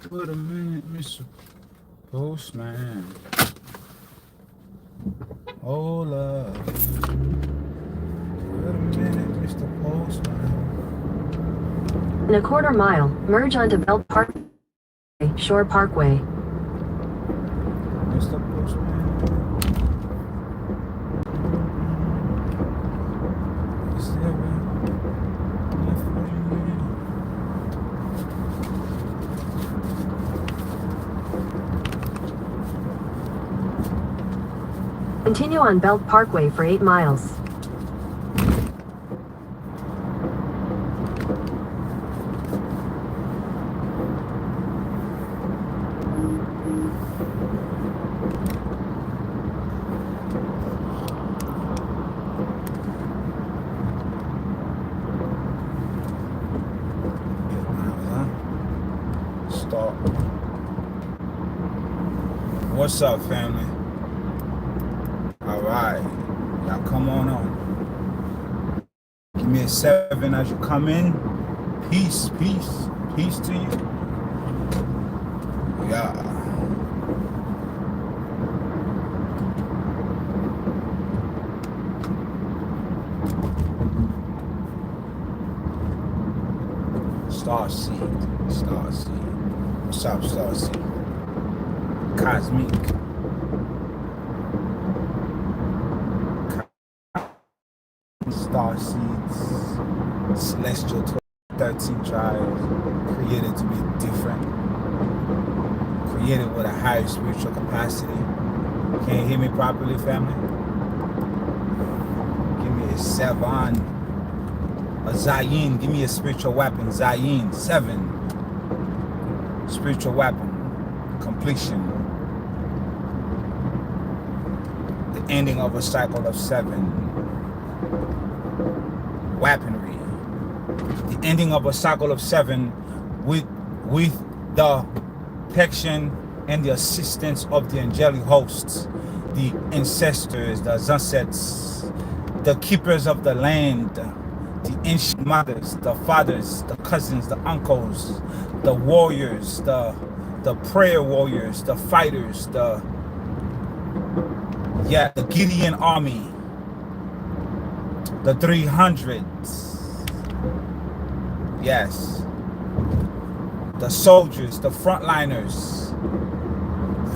Wait a minute, Mr. Postman. Hold up. Wait a minute, Mr. Postman. In a quarter mile, merge onto Belt Park, Shore Parkway. Mr. Postman. Is there Continue on Belt Parkway for 8 miles. Stop. What's up, family? All right, y'all come on. Give me a 7 as you come in. Peace, peace, peace to you. Yeah. Starseed. What's up, Starseed? Cosmic. Starseeds. Celestial 13 tribes. Created to be different. Created with a higher spiritual capacity. Can you hear me properly, family? Give me a 7. A Zayin, give me a spiritual weapon. Zayin, 7. Spiritual weapon. Completion. The ending of a cycle of 7. Weaponry. The ending of a cycle of 7 with the protection and the assistance of the angelic hosts, the ancestors, the Zansets, the keepers of the land, the ancient mothers, the fathers, the cousins, the uncles, the warriors, the prayer warriors, the fighters, the Gideon army, the 300s, yes, the soldiers, the frontliners,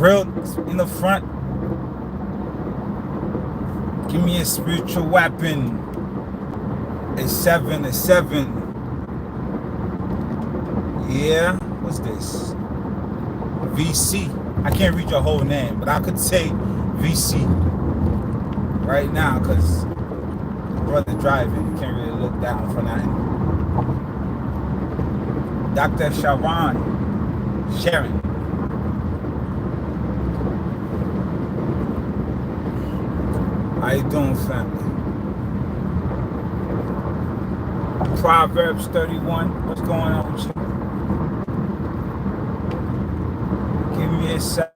real in the front. Give me a spiritual weapon. A 7. Yeah, what's this? VC. I can't read your whole name, but I could say VC right now because brother driving, you can't really look down for nothing. Dr. Sharon. How you doing, family? Proverbs 31. What's going on with you? Give me a 7.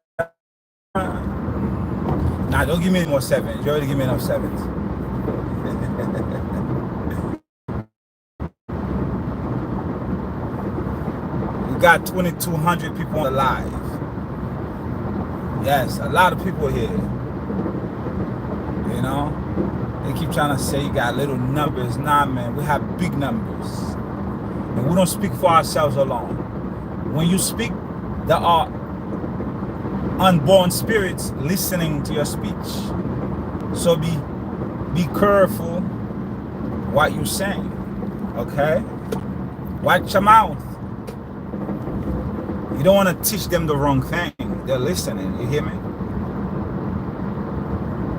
Nah, don't give me any more 7s. You already give me enough 7s. We got 2,200 people alive. Yes, a lot of people here. You know? They keep trying to say you got little numbers. Nah, man, we have big numbers. And we don't speak for ourselves alone. When you speak, there are unborn spirits listening to your speech. So be careful what you're saying. Okay? Watch your mouth. You don't want to teach them the wrong thing. They're listening. You hear me?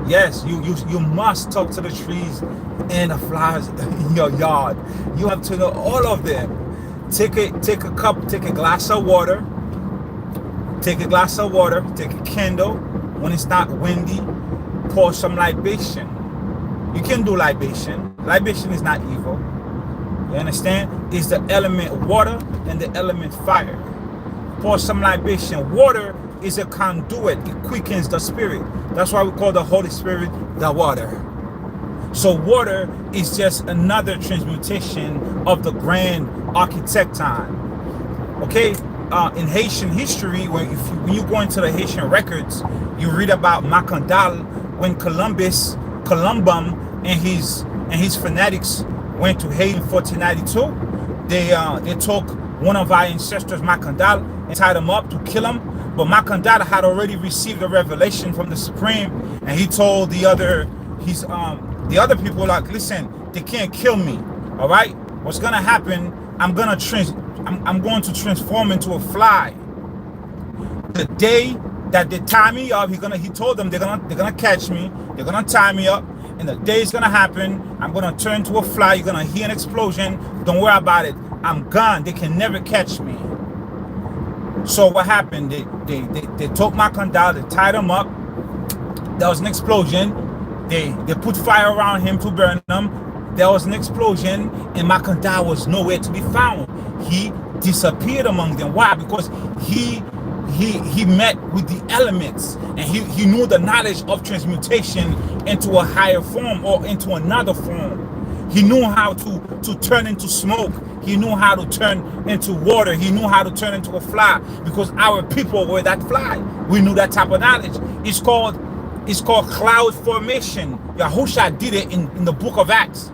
Yes, you must talk to the trees and the flowers in your yard. You have to know all of them. Take a glass of water. Take a glass of water. Take a candle. When it's not windy, pour some libation. You can do libation. Libation is not evil. You understand? It's the element water and the element fire. Pour some libation. Water is a conduit. It quickens the spirit. That's why we call the Holy Spirit the water. So water is just another transmutation of the grand architecton. Okay? in Haitian history, when you go into the Haitian records, you read about Macandal when Columbum and his fanatics went to Haiti in 1492. They took one of our ancestors, Macandal, and tied him up to kill him. But Macandal had already received a revelation from the Supreme, and he told the other people, like, listen, they can't kill me. All right, what's gonna happen? I'm going to transform into a fly. The day that they tie me up, he told them they're gonna catch me, they're gonna tie me up, and the day is gonna happen, I'm gonna turn to a fly, you're gonna hear an explosion, don't worry about it, I'm gone, they can never catch me. So what happened? They took my condal, they tied him up, there was an explosion, they put fire around him to burn him. There was an explosion, and Macandal was nowhere to be found. He disappeared among them. Why? Because he met with the elements, and he knew the knowledge of transmutation into a higher form or into another form. He knew how to turn into smoke. He knew how to turn into water. He knew how to turn into a fly, because our people were that fly. We knew that type of knowledge. It's called cloud formation. Yahusha did it in the book of Acts.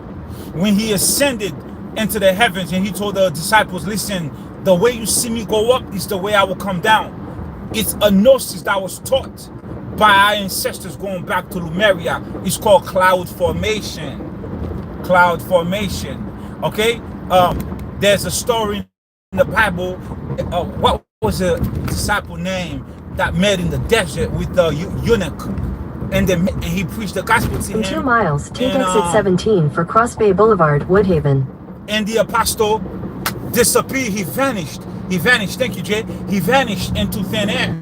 When he ascended into the heavens and he told the disciples, listen, the way you see me go up is the way I will come down. It's a gnosis that was taught by our ancestors going back to Lemuria. It's called cloud formation. Cloud formation. Okay? There's a story in the Bible. What was the disciple name that met in the desert with the eunuch? And he preached the gospel to him. In 2 miles, take exit 17 for Cross Bay Boulevard, Woodhaven. And the apostle disappeared. He vanished. He vanished. Thank you, Jay. He vanished into thin air.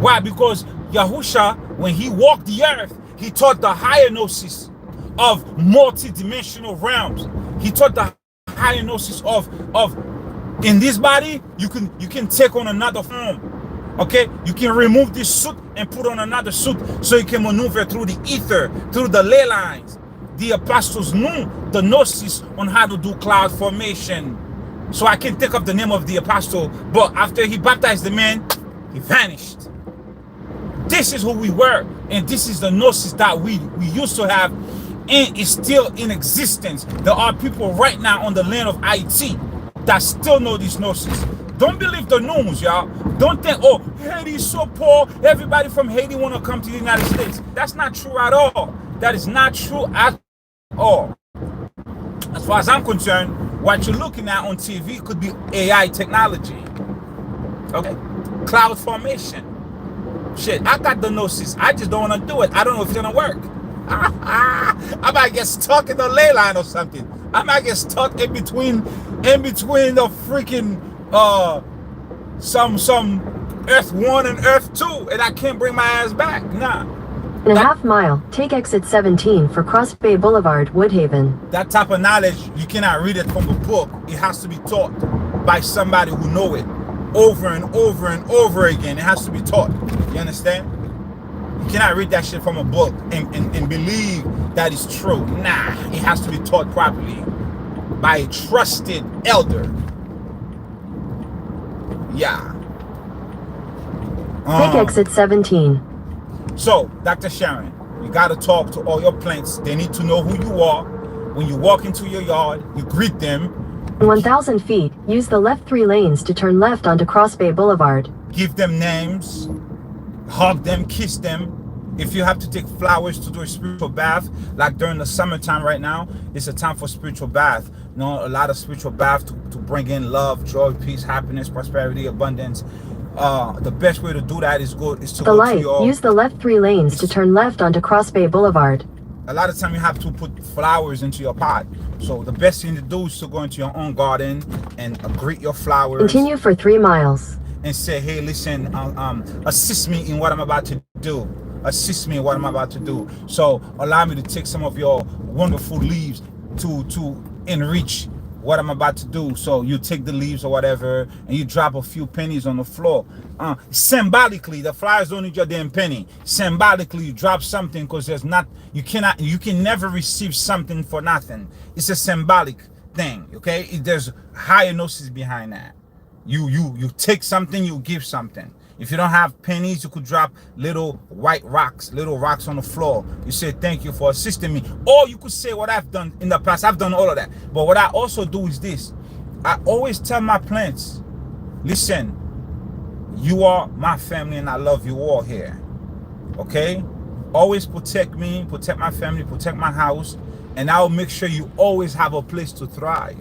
Why? Because Yahusha, when he walked the earth, he taught the higher gnosis of multi-dimensional realms. He taught the higher gnosis of in this body, you can take on another form. Okay, you can remove this suit and put on another suit, so you can maneuver through the ether, through the ley lines. The apostles knew the gnosis on how to do cloud formation. So I can't think of the name of the apostle, but after he baptized the man, he vanished. This is who we were, and this is the gnosis that we used to have, and it's still in existence. There are people right now on the land of IT that still know this gnosis. Don't believe the news, y'all. Don't think, oh, Haiti's so poor, everybody from Haiti want to come to the United States. That's not true at all. That is not true at all. As far as I'm concerned, what you're looking at on TV could be AI technology. Okay? Cloud formation. Shit, I got the gnosis. I just don't want to do it. I don't know if it's going to work. I might get stuck in the ley line or something. I might get stuck in between the freaking some Earth 1 and Earth 2, and I can't bring my ass back. Nah. In a half mile, take exit 17 for Cross Bay Boulevard, Woodhaven. That type of knowledge, you cannot read it from a book. It has to be taught by somebody who know it over and over and over again. It has to be taught. You understand? You cannot read that shit from a book and believe that it's true. Nah, it has to be taught properly by a trusted elder. Yeah. Take exit 17. So, Dr. Sharon, you got to talk to all your plants. They need to know who you are. When you walk into your yard, you greet them. In 1,000 feet, use the left 3 lanes to turn left onto Cross Bay Boulevard. Give them names. Hug them, kiss them. If you have to take flowers to do a spiritual bath, like during the summertime right now, it's a time for spiritual bath. You know, a lot of spiritual bath to bring in love, joy, peace, happiness, prosperity, abundance. The best way to do that is to go to your... Use the left 3 lanes to turn left onto Cross Bay Boulevard. A lot of time you have to put flowers into your pot. So the best thing to do is to go into your own garden and greet your flowers. Continue for 3 miles. And say, hey, listen, assist me in what I'm about to do. Assist me in what I'm about to do. So allow me to take some of your wonderful leaves to enrich what I'm about to do. So you take the leaves or whatever, and you drop a few pennies on the floor. Symbolically, the flyers don't need your damn penny. Symbolically, you drop something, because you can never receive something for nothing. It's a symbolic thing, okay? There's higher gnosis behind that. You take something, you give something. If you don't have pennies, you could drop little white rocks, little rocks on the floor. You say thank you for assisting me. Or you could say what I've done in the past. I've done all of that. But what I also do is this. I always tell my plants, listen, you are my family and I love you all here. Okay? Always protect me, protect my family, protect my house, and I will make sure you always have a place to thrive.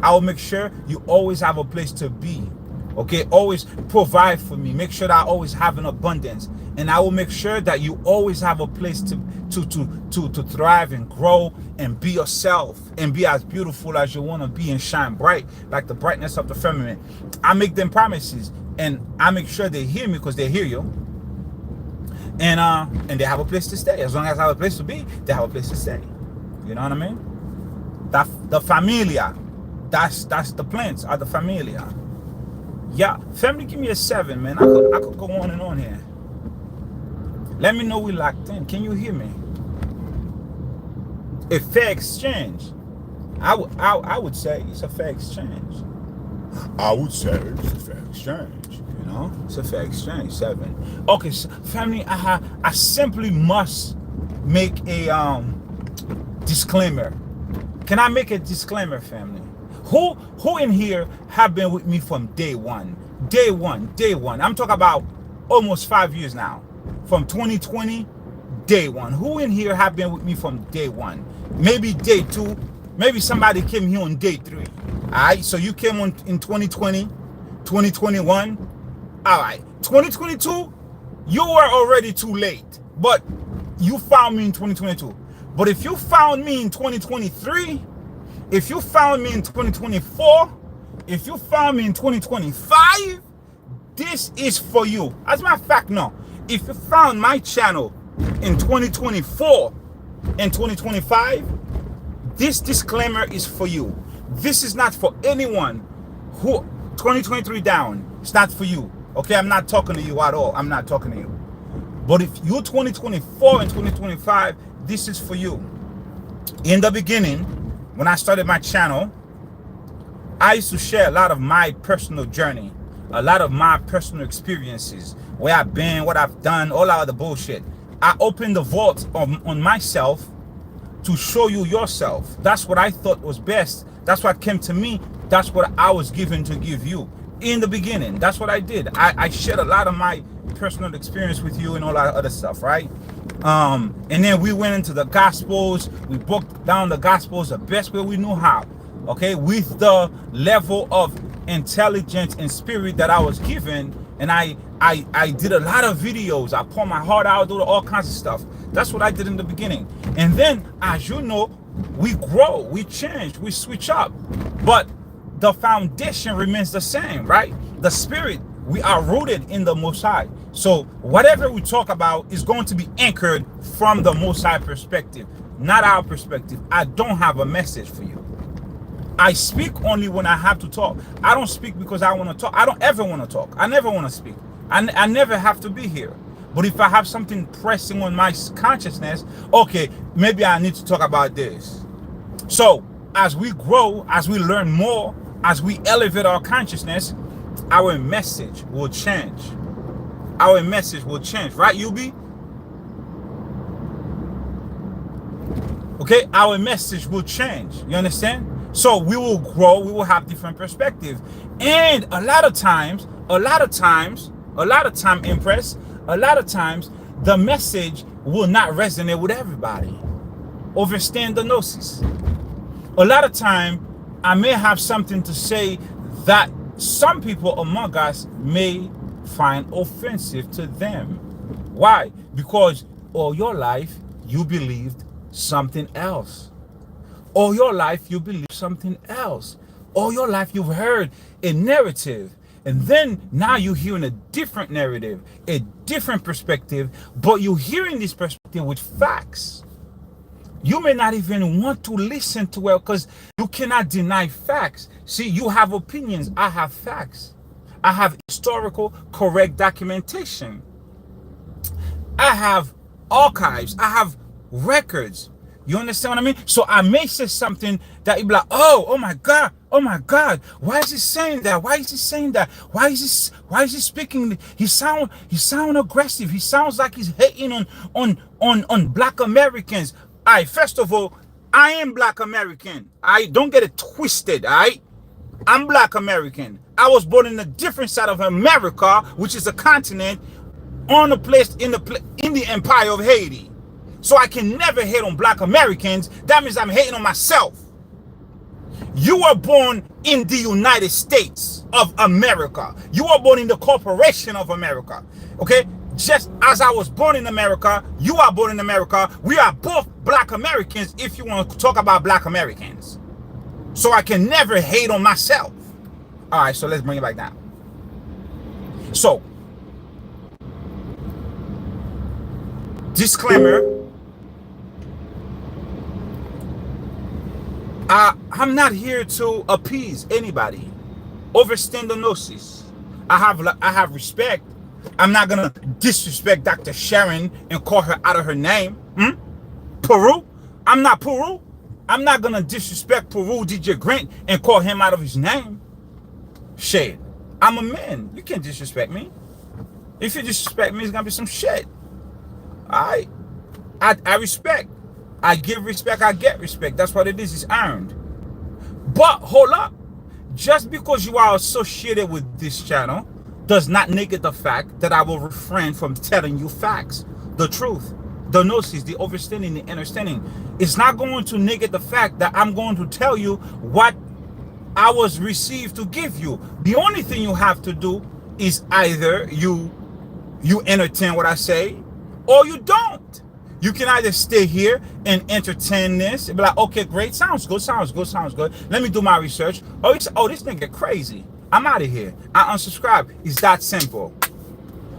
I will make sure you always have a place to be. Okay, always provide for me. Make sure that I always have an abundance, and I will make sure that you always have a place to thrive and grow and be yourself and be as beautiful as you want to be and shine bright like the brightness of the firmament. I make them promises, and I make sure they hear me because they hear you, and they have a place to stay. As long as I have a place to be, they have a place to stay. You know what I mean? The familia, that's the plants are the familia. Yeah, family, give me a 7, man. I could go on and on here. Let me know we locked in. Can you hear me? A fair exchange. I would say it's a fair exchange. I would say it's a fair exchange. You know, it's a fair exchange. 7. Okay, so family. I simply must make a disclaimer. Can I make a disclaimer, family? Who in here have been with me from day one? Day one. I'm talking about almost 5 years now. From 2020, day one. Who in here have been with me from day one? Maybe day 2. Maybe somebody came here on day 3. All right, so you came on in 2020, 2021. All right, 2022, you were already too late. But you found me in 2022. But if you found me in 2023, if you found me in 2024, if you found me in 2025, this is for you. As a matter of fact, no. If you found my channel in 2024 and 2025, this disclaimer is for you. This is not for anyone who 2023 down. It's not for you. Okay, I'm not talking to you at all. I'm not talking to you. But if you're 2024 and 2025, this is for you. In the beginning, when I started my channel, I used to share a lot of my personal journey, a lot of my personal experiences, where I've been, what I've done, all out of the bullshit. I opened the vault on myself to show you yourself. That's what I thought was best. That's what came to me. That's what I was given to give you in the beginning. That's what I did. I shared a lot of my personal experience with you and all that other stuff, right? And then we went into the Gospels. We broke down the Gospels the best way we knew how, okay, with the level of intelligence and spirit that I was given. And I did a lot of videos. I poured my heart out, do all kinds of stuff. That's what I did in the beginning. And then, as you know, we grow, we change, we switch up, but the foundation remains the same, right? The spirit, we are rooted in the Most High. So whatever we talk about is going to be anchored from the Most High perspective, not our perspective. I don't have a message for you. I speak only when I have to talk. I don't speak because I want to talk. I don't ever want to talk. I never want to speak. I never have to be here. But if I have something pressing on my consciousness, okay, maybe I need to talk about this. So as we grow, as we learn more, as we elevate our consciousness, our message will change. Our message will change, right, UB? Okay, our message will change. You understand? So we will grow, we will have different perspectives. And a lot of times, Empress, a lot of times, the message will not resonate with everybody. Overstand the gnosis. A lot of time, I may have something to say that some people among us may find offensive to them. Why? Because all your life, you believed something else. All your life, you believe something else. All your life, you've heard a narrative. And then now you're hearing a different narrative, a different perspective, but you're hearing this perspective with facts. You may not even want to listen to it because you cannot deny facts. See, you have opinions. I have facts. I have historical, correct documentation. I have archives. I have records. You understand what I mean? So I may say something that you be like, oh my God, oh my God, why is he saying that? Why is he saying that? Why is he speaking? He sound aggressive. He sounds like he's hating on black Americans. All right, first of all, I am black American. I don't get it twisted, all right? I'm black American. I was born in a different side of America, which is a continent on a place in the Empire of Haiti. So I can never hate on black Americans. That means I'm hating on myself. You were born in the United States of America. You were born in the Corporation of America. Okay? Just as I was born in America, you are born in America. We are both black Americans if you want to talk about black Americans. So I can never hate on myself. All right, so let's bring it back down. So, disclaimer. I'm not here to appease anybody. Overstand the gnosis. I have respect. I'm not gonna disrespect Dr. Sharon and call her out of her name. Peru? I'm not Peru. I'm not gonna disrespect Peru DJ Grant and call him out of his name. Shit. I'm a man. You can't disrespect me. If you disrespect me, it's gonna be some shit. Alright? I respect. I give respect, I get respect. That's what it is. It's earned. But hold up. Just because you are associated with this channel does not negate the fact that I will refrain from telling you facts, the truth, the gnosis, the understanding, the understanding. It's not going to negate the fact that I'm going to tell you what I was received to give you. The only thing you have to do is either you entertain what I say or you don't. You can either stay here and entertain this and be like, okay, great, sounds good. Let me do my research. Oh, this nigga crazy. I'm out of here. I unsubscribe. It's that simple.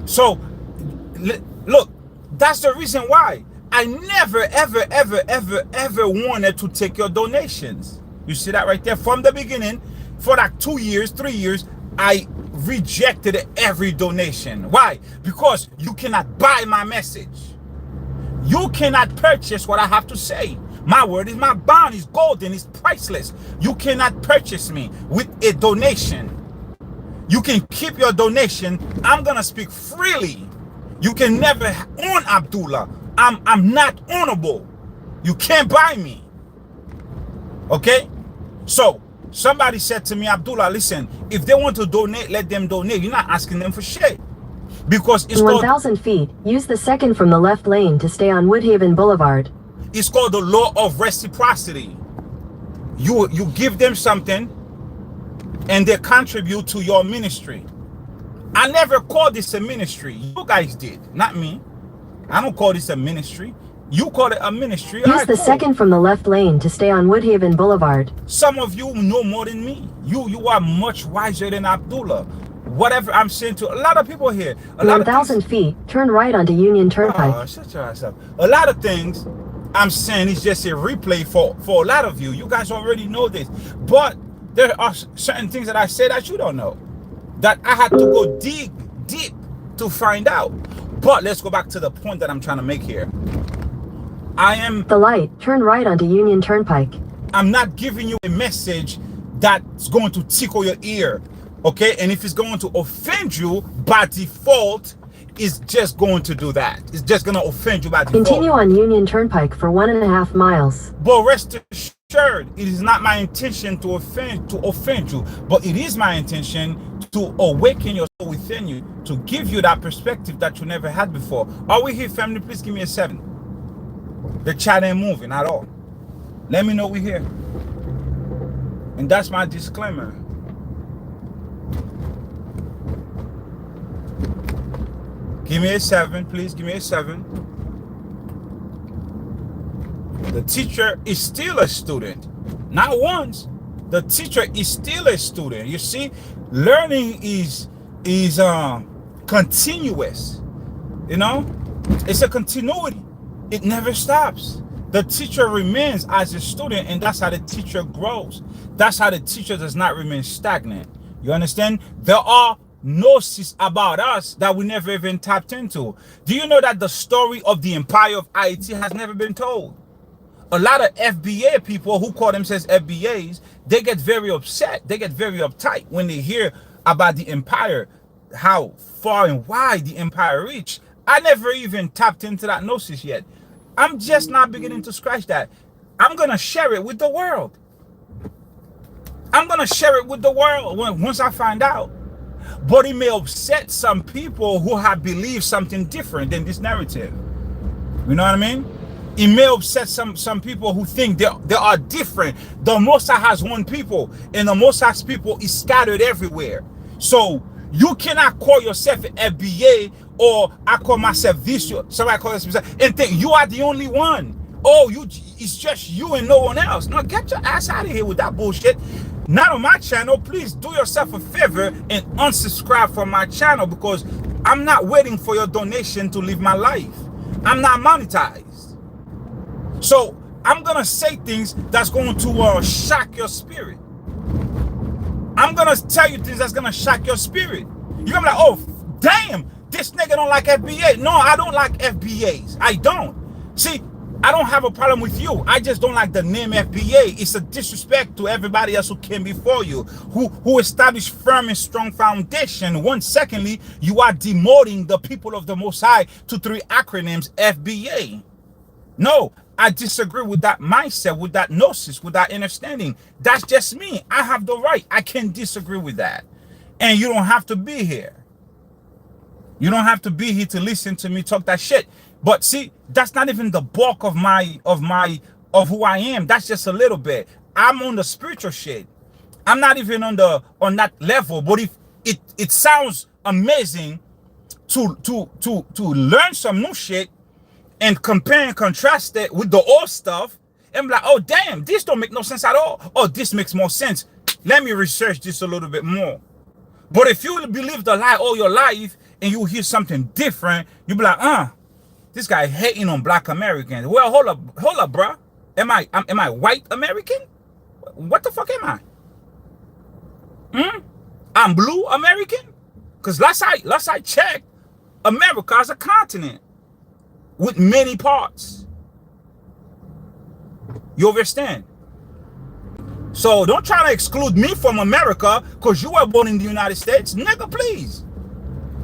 So, look, that's the reason why I never, ever wanted to take your donations. You see that right there? From the beginning, for like 2 years, 3 years, I rejected every donation. Why? Because you cannot buy my message. You cannot purchase what I have to say. My word is my bond, is golden, is priceless. You cannot purchase me with a donation. You can keep your donation. I'm gonna speak freely. You can never own Abdullah. I'm not ownable. You can't buy me. Okay? So somebody said to me, Abdullah, listen, if they want to donate, let them donate. You're not asking them for shit. Because it's in called 1,000 feet, use the second from the left lane to stay on Woodhaven Boulevard. It's called the law of reciprocity. You give them something and they contribute to your ministry. I never called this a ministry. You guys did, not me. I don't call this a ministry. You call it a ministry. Use the second from the left lane to stay on Woodhaven Boulevard. Some of you know more than me. You are much wiser than Abdullah. Whatever I'm saying to a lot of people here. 1,000 feet, turn right onto Union Turnpike. Oh, shut your ass up. A lot of things I'm saying is just a replay for a lot of you. You guys already know this. But there are certain things that I say that you don't know. That I had to go dig deep to find out. But let's go back to the point that I'm trying to make here. The light, turn right onto Union Turnpike. I'm not giving you a message that's going to tickle your ear. Okay, and if it's going to offend you by default, it's just going to do that. It's just going to offend you by default. Continue on Union Turnpike for 1.5 miles. But rest assured, it is not my intention to offend you, but it is my intention to awaken your soul within you, to give you that perspective that you never had before. Are we here, family? Please give me a 7. The chat ain't moving at all. Let me know we're here. And that's my disclaimer. Give me a 7, please. Give me a 7. The teacher is still a student. Not once. The teacher is still a student. You see, learning is continuous. You know, it's a continuity. It never stops. The teacher remains as a student, and that's how the teacher grows. That's how the teacher does not remain stagnant. You understand? There are gnosis about us that we never even tapped into. Do you know that the story of the empire of Haiti has never been told? a lot of FBA people who call themselves FBAs, they get very upset. They get very uptight when they hear about the empire, how far and wide the empire reached. I never even tapped into that gnosis yet. I'm just not beginning to scratch that. I'm going to share it with the world. I'm going to share it with the world once I find out. But it may upset some people who have believed something different than this narrative. You know what I mean? It may upset some people who think they are different. The Most High has one people, and the Most High's people is scattered everywhere. So you cannot call yourself an FBA, or I call myself this, somebody call themselves, and think you are the only one. Oh, it's just you and no one else. No, get your ass out of here with that bullshit. Not on my channel. Please do yourself a favor and unsubscribe from my channel, because I'm not waiting for your donation to live my life. I'm not monetized. So I'm going to say things that's going to shock your spirit. I'm going to tell you things that's going to shock your spirit. You're going to be like, oh, damn, this nigga don't like FBA. No, I don't like FBAs. I don't. See, I don't have a problem with you. I just don't like the name FBA. It's a disrespect to everybody else who came before you, who established firm and strong foundation. One, secondly, you are demoting the people of the Most High to 3 acronyms, FBA. No, I disagree with that mindset, with that gnosis, with that understanding. That's just me. I have the right. I can disagree with that. And you don't have to be here. You don't have to be here to listen to me talk that shit. But see, that's not even the bulk of who I am. That's just a little bit. I'm on the spiritual shit. I'm not even on that level. But if it sounds amazing to learn some new shit and compare and contrast it with the old stuff, and be like, oh damn, this don't make no sense at all. Oh, this makes more sense. Let me research this a little bit more. But if you believe the lie all your life and you hear something different, you be like, this guy hating on black Americans. Well, hold up, bro. Am I white American? What the fuck am I? I'm blue American? Because last I checked, America is a continent with many parts. You understand? So don't try to exclude me from America because you were born in the United States. Nigga, please.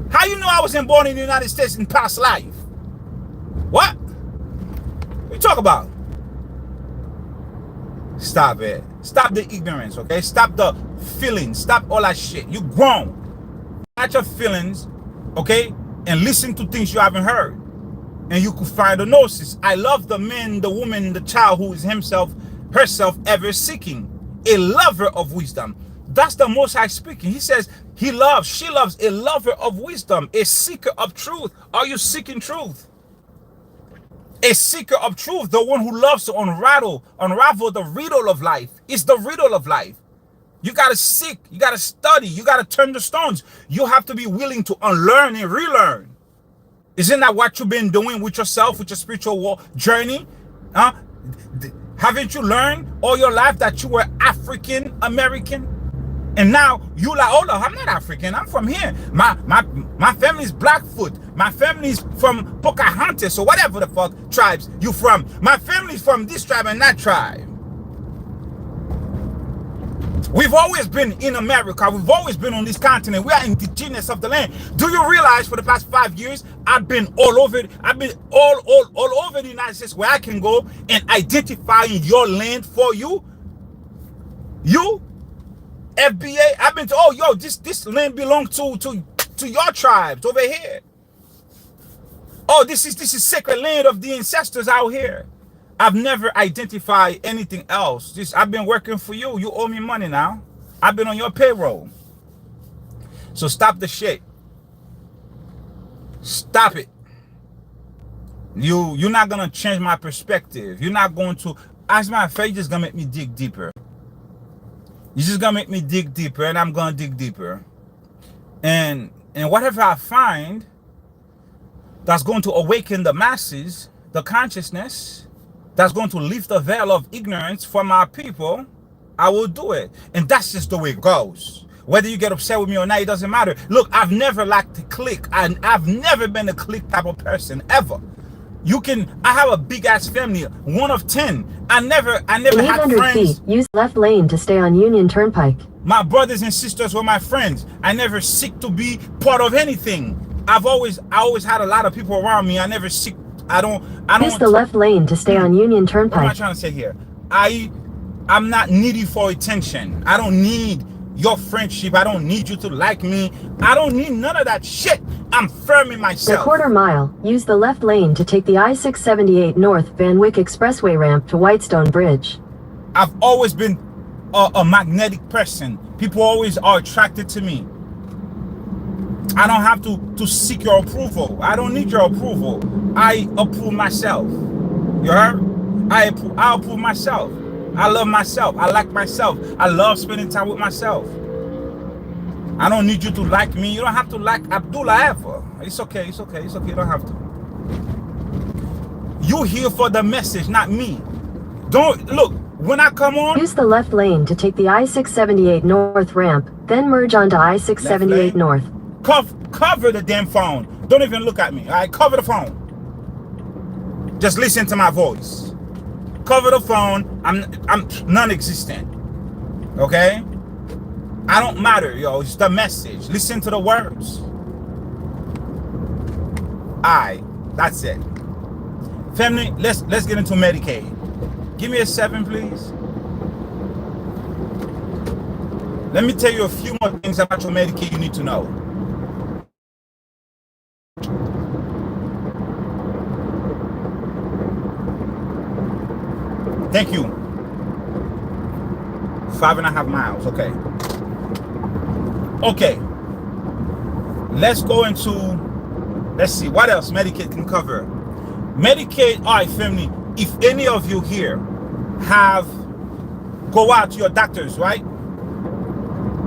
How you know I wasn't born in the United States in past life? What? What you talk about? Stop it. Stop the ignorance, okay? Stop the feelings. Stop all that shit. You grown. Watch your feelings, okay? And listen to things you haven't heard. And you could find a gnosis. I love the man, the woman, the child who is herself ever seeking. A lover of wisdom. That's the Most High speaking. He says she loves a lover of wisdom, a seeker of truth. Are you seeking truth? A seeker of truth, the one who loves to unravel the riddle of life. It's the riddle of life. You got to seek, you got to study, you got to turn the stones. You have to be willing to unlearn and relearn. Isn't that what you've been doing with yourself, with your spiritual journey? Huh? Haven't you learned all your life that you were African American? And now you like, oh no, I'm not African. I'm from here. My family's Blackfoot. My family's from Pocahontas or whatever the fuck tribes you from. My family's from this tribe and that tribe. We've always been in America. We've always been on this continent. We are indigenous of the land. Do you realize for the past 5 years, I've been all over all over the United States where I can go and identify your land for you? You, FBA, I've been to, oh, yo, this land belongs to your tribes over here. Oh, this is sacred land of the ancestors out here. I've never identified anything else. I've been working for you. You owe me money now. I've been on your payroll. So stop the shit. Stop it. You're not gonna change my perspective. You're not going to. As a matter of fact, you're just gonna make me dig deeper. You're just gonna make me dig deeper, and I'm gonna dig deeper. And whatever I find that's going to awaken the masses, the consciousness, that's going to lift the veil of ignorance from our people, I will do it. And that's just the way it goes. Whether you get upset with me or not, it doesn't matter. Look, I've never liked to click. I've never been a click type of person, ever. You can, I have a big ass family, one of 10. I never In had 800 friends. feet, use left lane to stay on Union Turnpike. My brothers and sisters were my friends. I never seek to be part of anything. I always had a lot of people around me. I never seek, I don't. Use the left lane to stay on Union What am I Turnpike. trying to say here? I'm not needy for attention. I don't need your friendship. I don't need you to like me. I don't need none of that shit. I'm firm in In a myself. quarter mile, use the left lane to take the I-678 North Van Wyck Expressway ramp to Whitestone Bridge. I've always been a magnetic person. People always are attracted to me. I don't have to seek your approval. I don't need your approval. I approve myself. You heard? I approve myself. I love myself. I like myself. I love spending time with myself. I don't need you to like me. You don't have to like Abdullah ever. It's okay. It's okay. It's okay. You don't have to. You here for the message, not me. Don't look. When I come on, Use the left lane to take the I-678 North ramp, then merge onto I-678 North. cover the damn phone. Don't even look at me. All right, cover the phone. Just listen to my voice. Cover the phone. I'm non-existent. Okay? I don't matter, yo. It's the message. Listen to the words. Alright, that's it. Family, let's get into Medicaid. Give me a 7, please. Let me tell you a few more things about your Medicaid you need to know. Thank you. 5.5 miles. Okay. Okay. Let's go into, let's see, what else Medicaid can cover. Medicaid, all right, family, if any of you here go out to your doctors, right?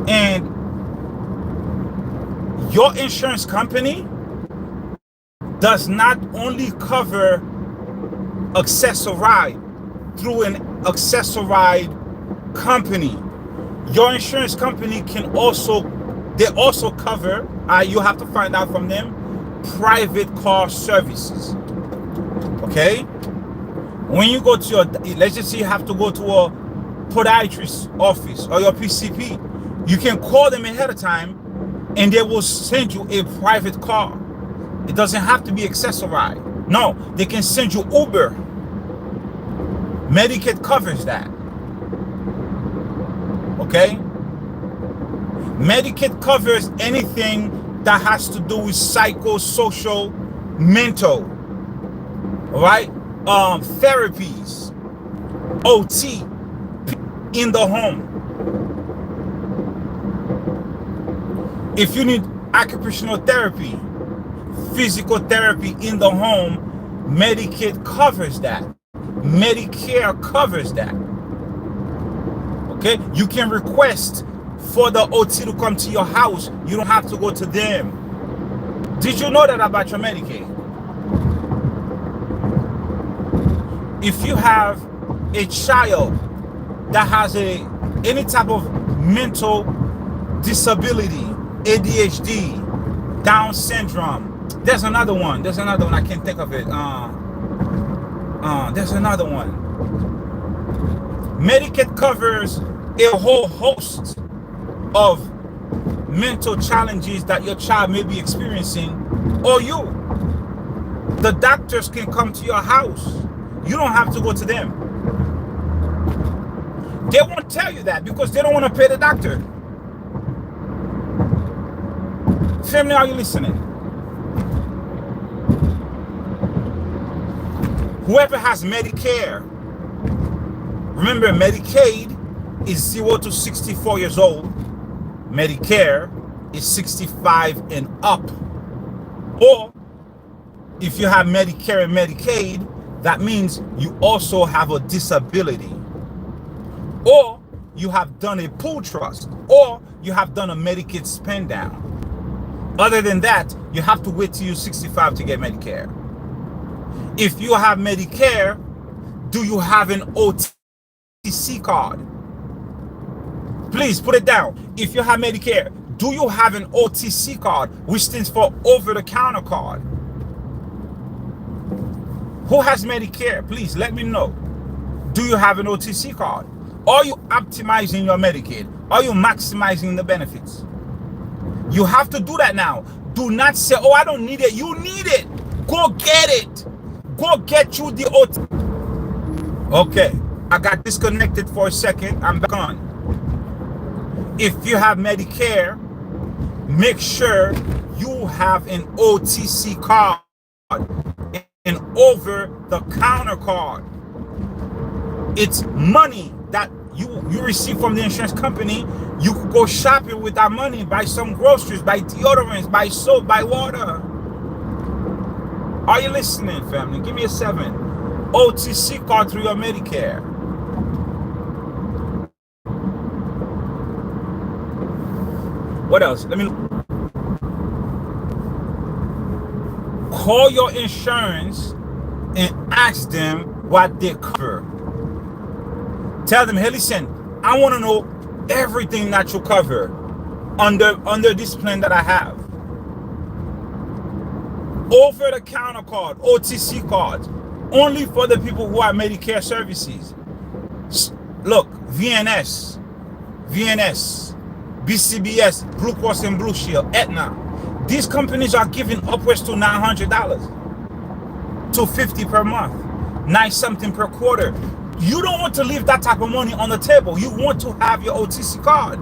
And your insurance company does not only cover accessoride through an accessoride company. Your insurance company can also, they also cover, you have to find out from them, private car services. Okay? When you go to your, let's just say you have to go to a podiatrist office or your PCP, you can call them ahead of time and they will send you a private car. It doesn't have to be accessoride. No, they can send you Uber. Medicaid covers that. Okay? Medicaid covers anything that has to do with psychosocial, mental, right? Therapies, OT in the home. If you need occupational therapy, physical therapy in the home, Medicaid covers that. Medicare covers that. Okay? You can request for the OT to come to your house. You don't have to go to them. Did you know that about your Medicaid? If you have a child that has any type of mental disability, ADHD, Down syndrome, there's another one. I can't think of it. There's another one. Medicaid covers a whole host of mental challenges that your child may be experiencing, or you. The doctors can come to your house. You don't have to go to them. They won't tell you that because they don't want to pay the doctor. Family, are you listening? Whoever has Medicare, remember Medicaid is 0 to 64 years old. Medicare is 65 and up. Or if you have Medicare and Medicaid, that means you also have a disability. Or you have done a pool trust. Or you have done a Medicaid spend down. Other than that, you have to wait till you're 65 to get Medicare. If you have Medicare, do you have an OTC card? Please put it down. If you have Medicare, do you have an OTC card, which stands for over-the-counter card? Who has Medicare? Please let me know. Do you have an OTC card? Are you optimizing your Medicaid? Are you maximizing the benefits? You have to do that now. Do not say, oh, I don't need it. You need it. Go get it. Go get you the OTC. Okay, I got disconnected for a second. I'm back on. If you have Medicare, make sure you have an OTC card, an over-the-counter card. It's money that you receive from the insurance company. You could go shopping with that money, buy some groceries, buy deodorants, buy soap, buy water. Are you listening, family? Give me a 7. OTC card through your Medicare. What else? Let me call your insurance and ask them what they cover. Tell them, hey, listen, I want to know everything that you cover under this plan that I have. Over-the-counter card, OTC cards, only for the people who have Medicare services. Look, VNS, BCBS, Blue Cross and Blue Shield, Aetna. These companies are giving upwards to $900, $250 per month, $9 something per quarter. You don't want to leave that type of money on the table. You want to have your OTC card.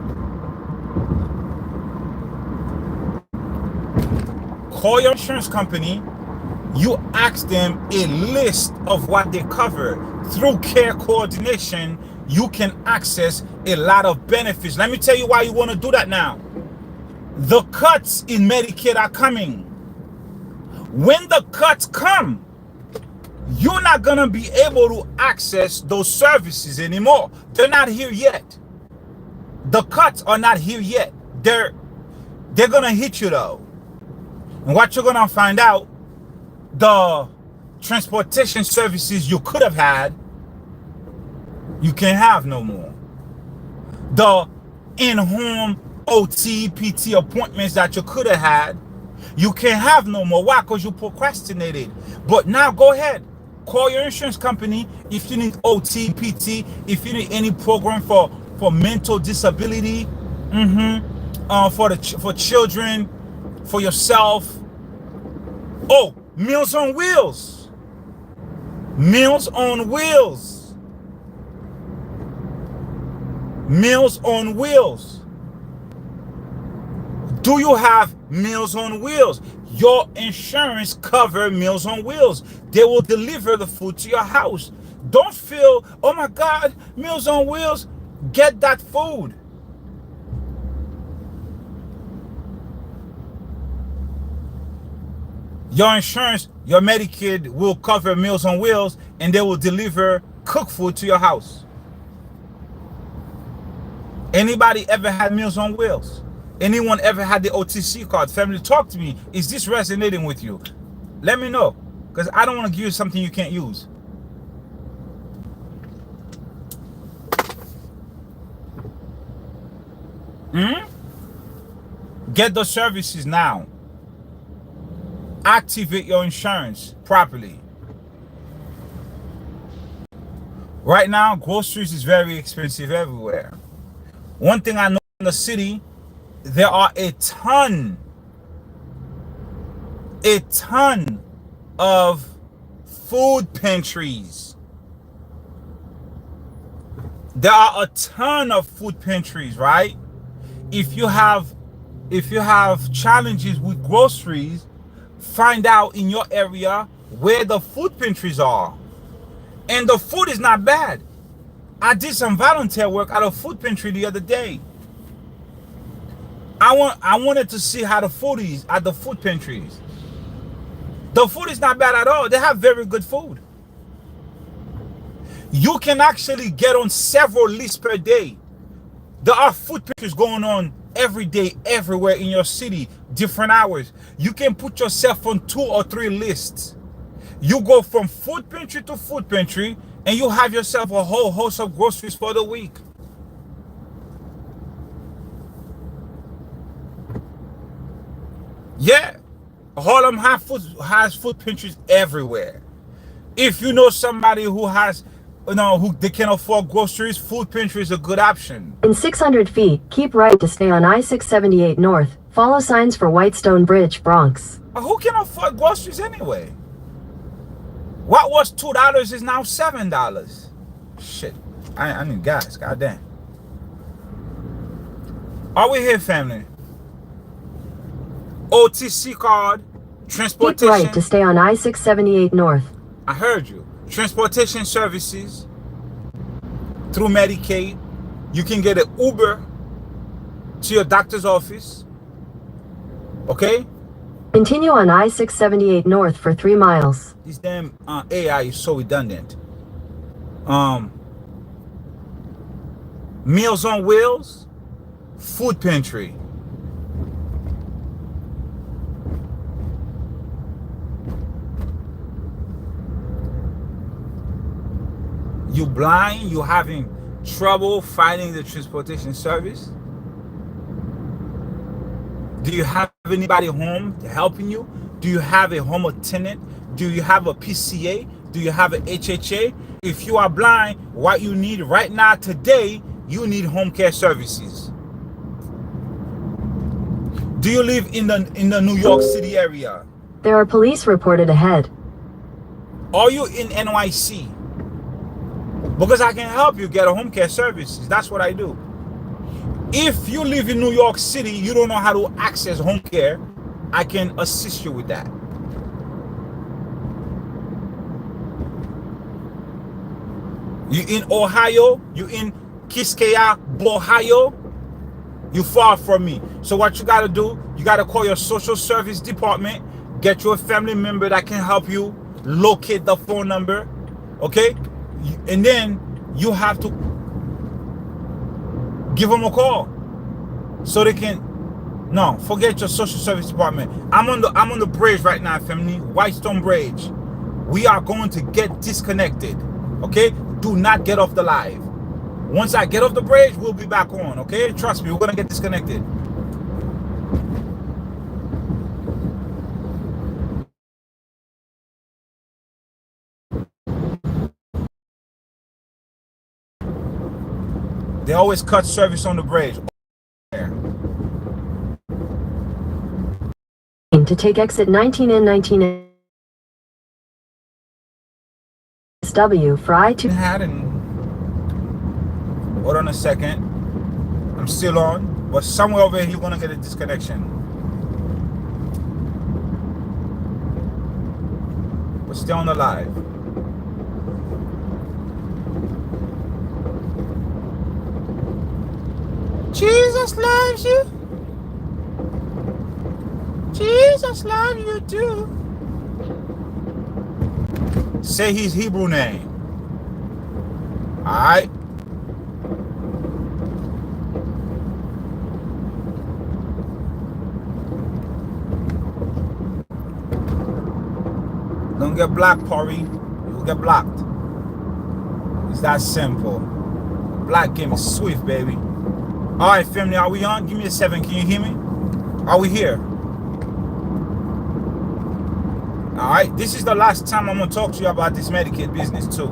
Call your insurance company. You ask them a list of what they cover. Through care coordination, you can access a lot of benefits. Let me tell you why you want to do that now. The cuts in Medicaid are coming. When the cuts come, you're not going to be able to access those services anymore. They're not here yet. The cuts are not here yet. They're going to hit you though. And what you're going to find out, the transportation services you could have had, you can't have no more. The in-home OT, PT appointments that you could have had, you can't have no more. Why? Because you procrastinated. But now go ahead. Call your insurance company if you need OT, PT, if you need any program for mental disability, for children, for yourself. Oh, Meals on Wheels. Meals on Wheels. Meals on Wheels. Do you have Meals on Wheels? Your insurance covers Meals on Wheels. They will deliver the food to your house. Don't feel, oh my God, Meals on Wheels. Get that food. Your insurance, your Medicaid will cover Meals on Wheels, and they will deliver cooked food to your house. Anybody ever had Meals on Wheels? Anyone ever had the OTC card? Family, talk to me. Is this resonating with you? Let me know, because I don't want to give you something you can't use. Get those services now. Activate your insurance properly. Right now, groceries is very expensive everywhere. One thing I know in the city, there are a ton of food pantries. There are a ton of food pantries, right? If you have challenges with groceries, find out in your area where the food pantries are. And the food is not bad. I did some volunteer work at a food pantry the other day. I wanted to see how the food is at the food pantries. The food is not bad at all. They have very good food. You can actually get on several lists per day. There are food pantries going on every day, everywhere in your city, different hours. You can put yourself on 2 or 3 lists. You go from food pantry to food pantry, and you have yourself a whole host of groceries for the week. Yeah, Harlem has food pantries everywhere. If you know somebody who has, who they can afford groceries, food pantry is a good option. In 600 feet, keep right to stay on I-678 North. Follow signs for Whitestone Bridge, Bronx. Who can afford groceries anyway? What was $2 is now $7. Shit, I need gas. Goddamn. Are we here, family? OTC card, transportation. Keep right to stay on I-678 North. I heard you. Transportation services through Medicaid. You can get an Uber to your doctor's office. Okay? Continue on I-678 North for 3 miles. This damn AI is so redundant. Meals on Wheels, food pantry. You blind? You having trouble finding the transportation service? Do you have anybody home helping you? Do you have a home attendant? Do you have a PCA? Do you have a HHA? If you are blind, what you need right now today, you need home care services. Do you live in the New York City area? There are police reported ahead. Are you in NYC? Because I can help you get a home care services. That's what I do. If you live in New York City, you don't know how to access home care, I can assist you with that. You in Ohio, you in Kiskaya, Ohio, you far from me. So what you got to do, you got to call your social service department, get you a family member that can help you locate the phone number, okay? And then you have to give them a call so they can. No, forget your social service department. I'm on the bridge right now, family. Whitestone Bridge. We are going to get disconnected. Okay? Do not get off the live. Once I get off the bridge, we'll be back on. Okay? Trust me, we're gonna get disconnected. They always cut service on the bridge. To take exit 19 and 19 SW for I-2. Hold on a second. I'm still on, but somewhere over here you're gonna get a disconnection. But stay on the live. Jesus loves you. Jesus loves you too. Say his Hebrew name. Alright. Don't get blocked, Pori. You'll get blocked. It's that simple. Black game is swift, baby. Alright, family, are we on? Give me a 7. Can you hear me? Are we here? Alright, this is the last time I'm going to talk to you about this Medicaid business too.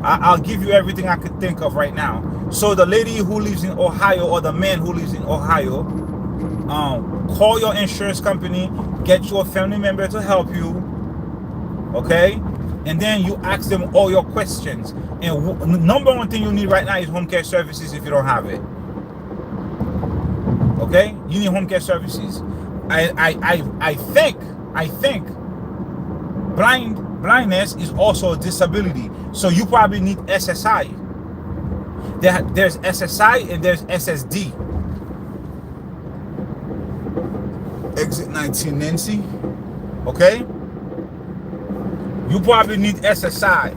I'll give you everything I could think of right now. So the lady who lives in Ohio, or the man who lives in Ohio, call your insurance company, get your family member to help you, okay? And then you ask them all your questions. And number one thing you need right now is home care services if you don't have it. Okay? You need home care services. I think blindness is also a disability. So you probably need SSI. There's SSI and there's SSD. Exit 19, Nancy. Okay? You probably need SSI.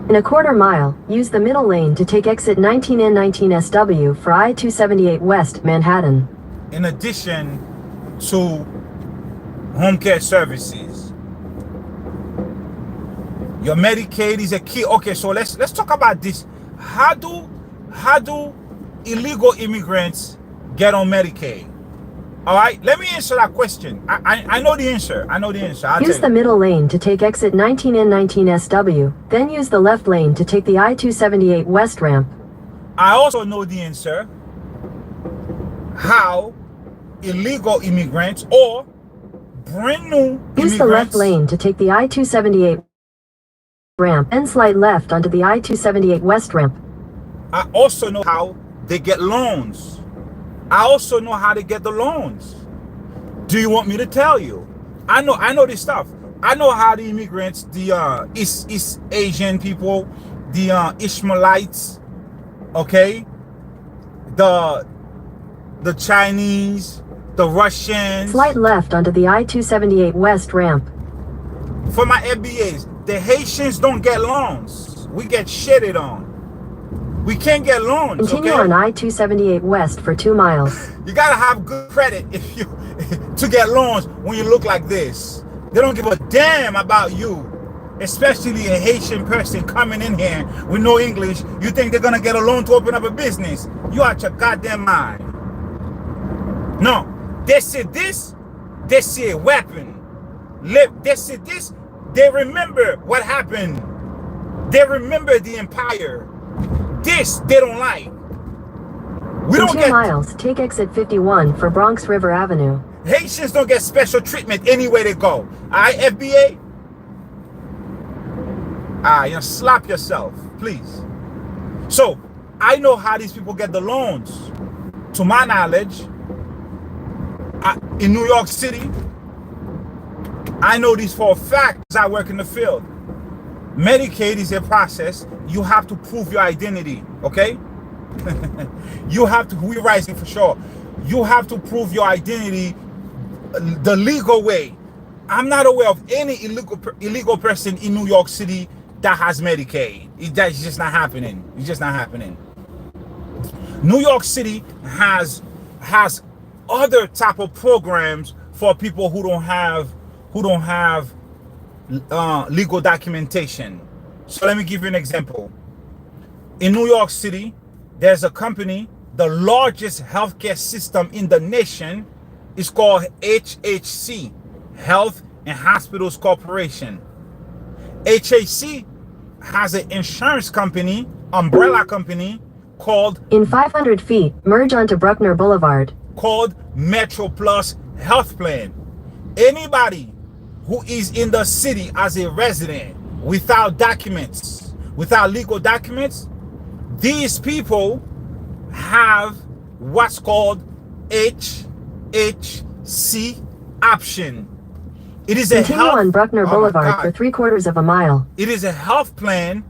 In a quarter mile, use the middle lane to take exit 19 and 19 SW for I-278 West, Manhattan. In addition to home care services, your Medicaid is a key. Okay, so let's talk about this. How do illegal immigrants get on Medicaid? All right, let me answer that question. I know the answer. I know the answer. I'll Use tell the you. middle lane to take exit 19N19SW, then use the left lane to take the I-278 West ramp. I also know the answer. How illegal immigrants or brand new immigrants. Use the left lane to take the I-278 ramp, then slide left onto the I-278 West ramp. I also know how they get loans. I also know how to get the loans. Do you want me to tell you? I know this stuff. I know how the immigrants, the East Asian people, the Ishmaelites, okay, the Chinese, the Russians. Slide left onto the I-278 West ramp. For my FBAs, the Haitians don't get loans. We get shitted on. We can't get loans. Continue okay? on I-278 West for 2 miles. You gotta have good credit if you to get loans when you look like this. They don't give a damn about you, especially a Haitian person coming in here with no English. You think they're gonna get a loan to open up a business? You out your goddamn mind. No, they say this. They say a weapon. They say this. They remember what happened. They remember the empire. This they don't like. We don't In 2 get miles, take exit 51 for Bronx River Avenue. Haitians don't get special treatment anywhere they go. Alright, FBA? You slap yourself, please. So I know how these people get the loans. To my knowledge, in New York City, I know this for a fact because I work in the field. Medicaid is a process. You have to prove your identity, okay? You have to, we're rising for sure. You have to prove your identity the legal way. I'm not aware of any illegal person in New York City that has Medicaid. That's just not happening. It's just not happening. New York City has other type of programs for people who don't have legal documentation. So let me give you an example. In New York City, there's a company, the largest healthcare system in the nation is called HHC, Health and Hospitals Corporation. HHC has an insurance company, umbrella company called, in 500 feet, merge onto Bruckner Boulevard, called Metro Plus Health Plan. Anybody who is in the city as a resident without documents, without legal documents, these people have what's called HHC option. It is continue on Bruckner Boulevard for 3/4 of a mile. It is a health plan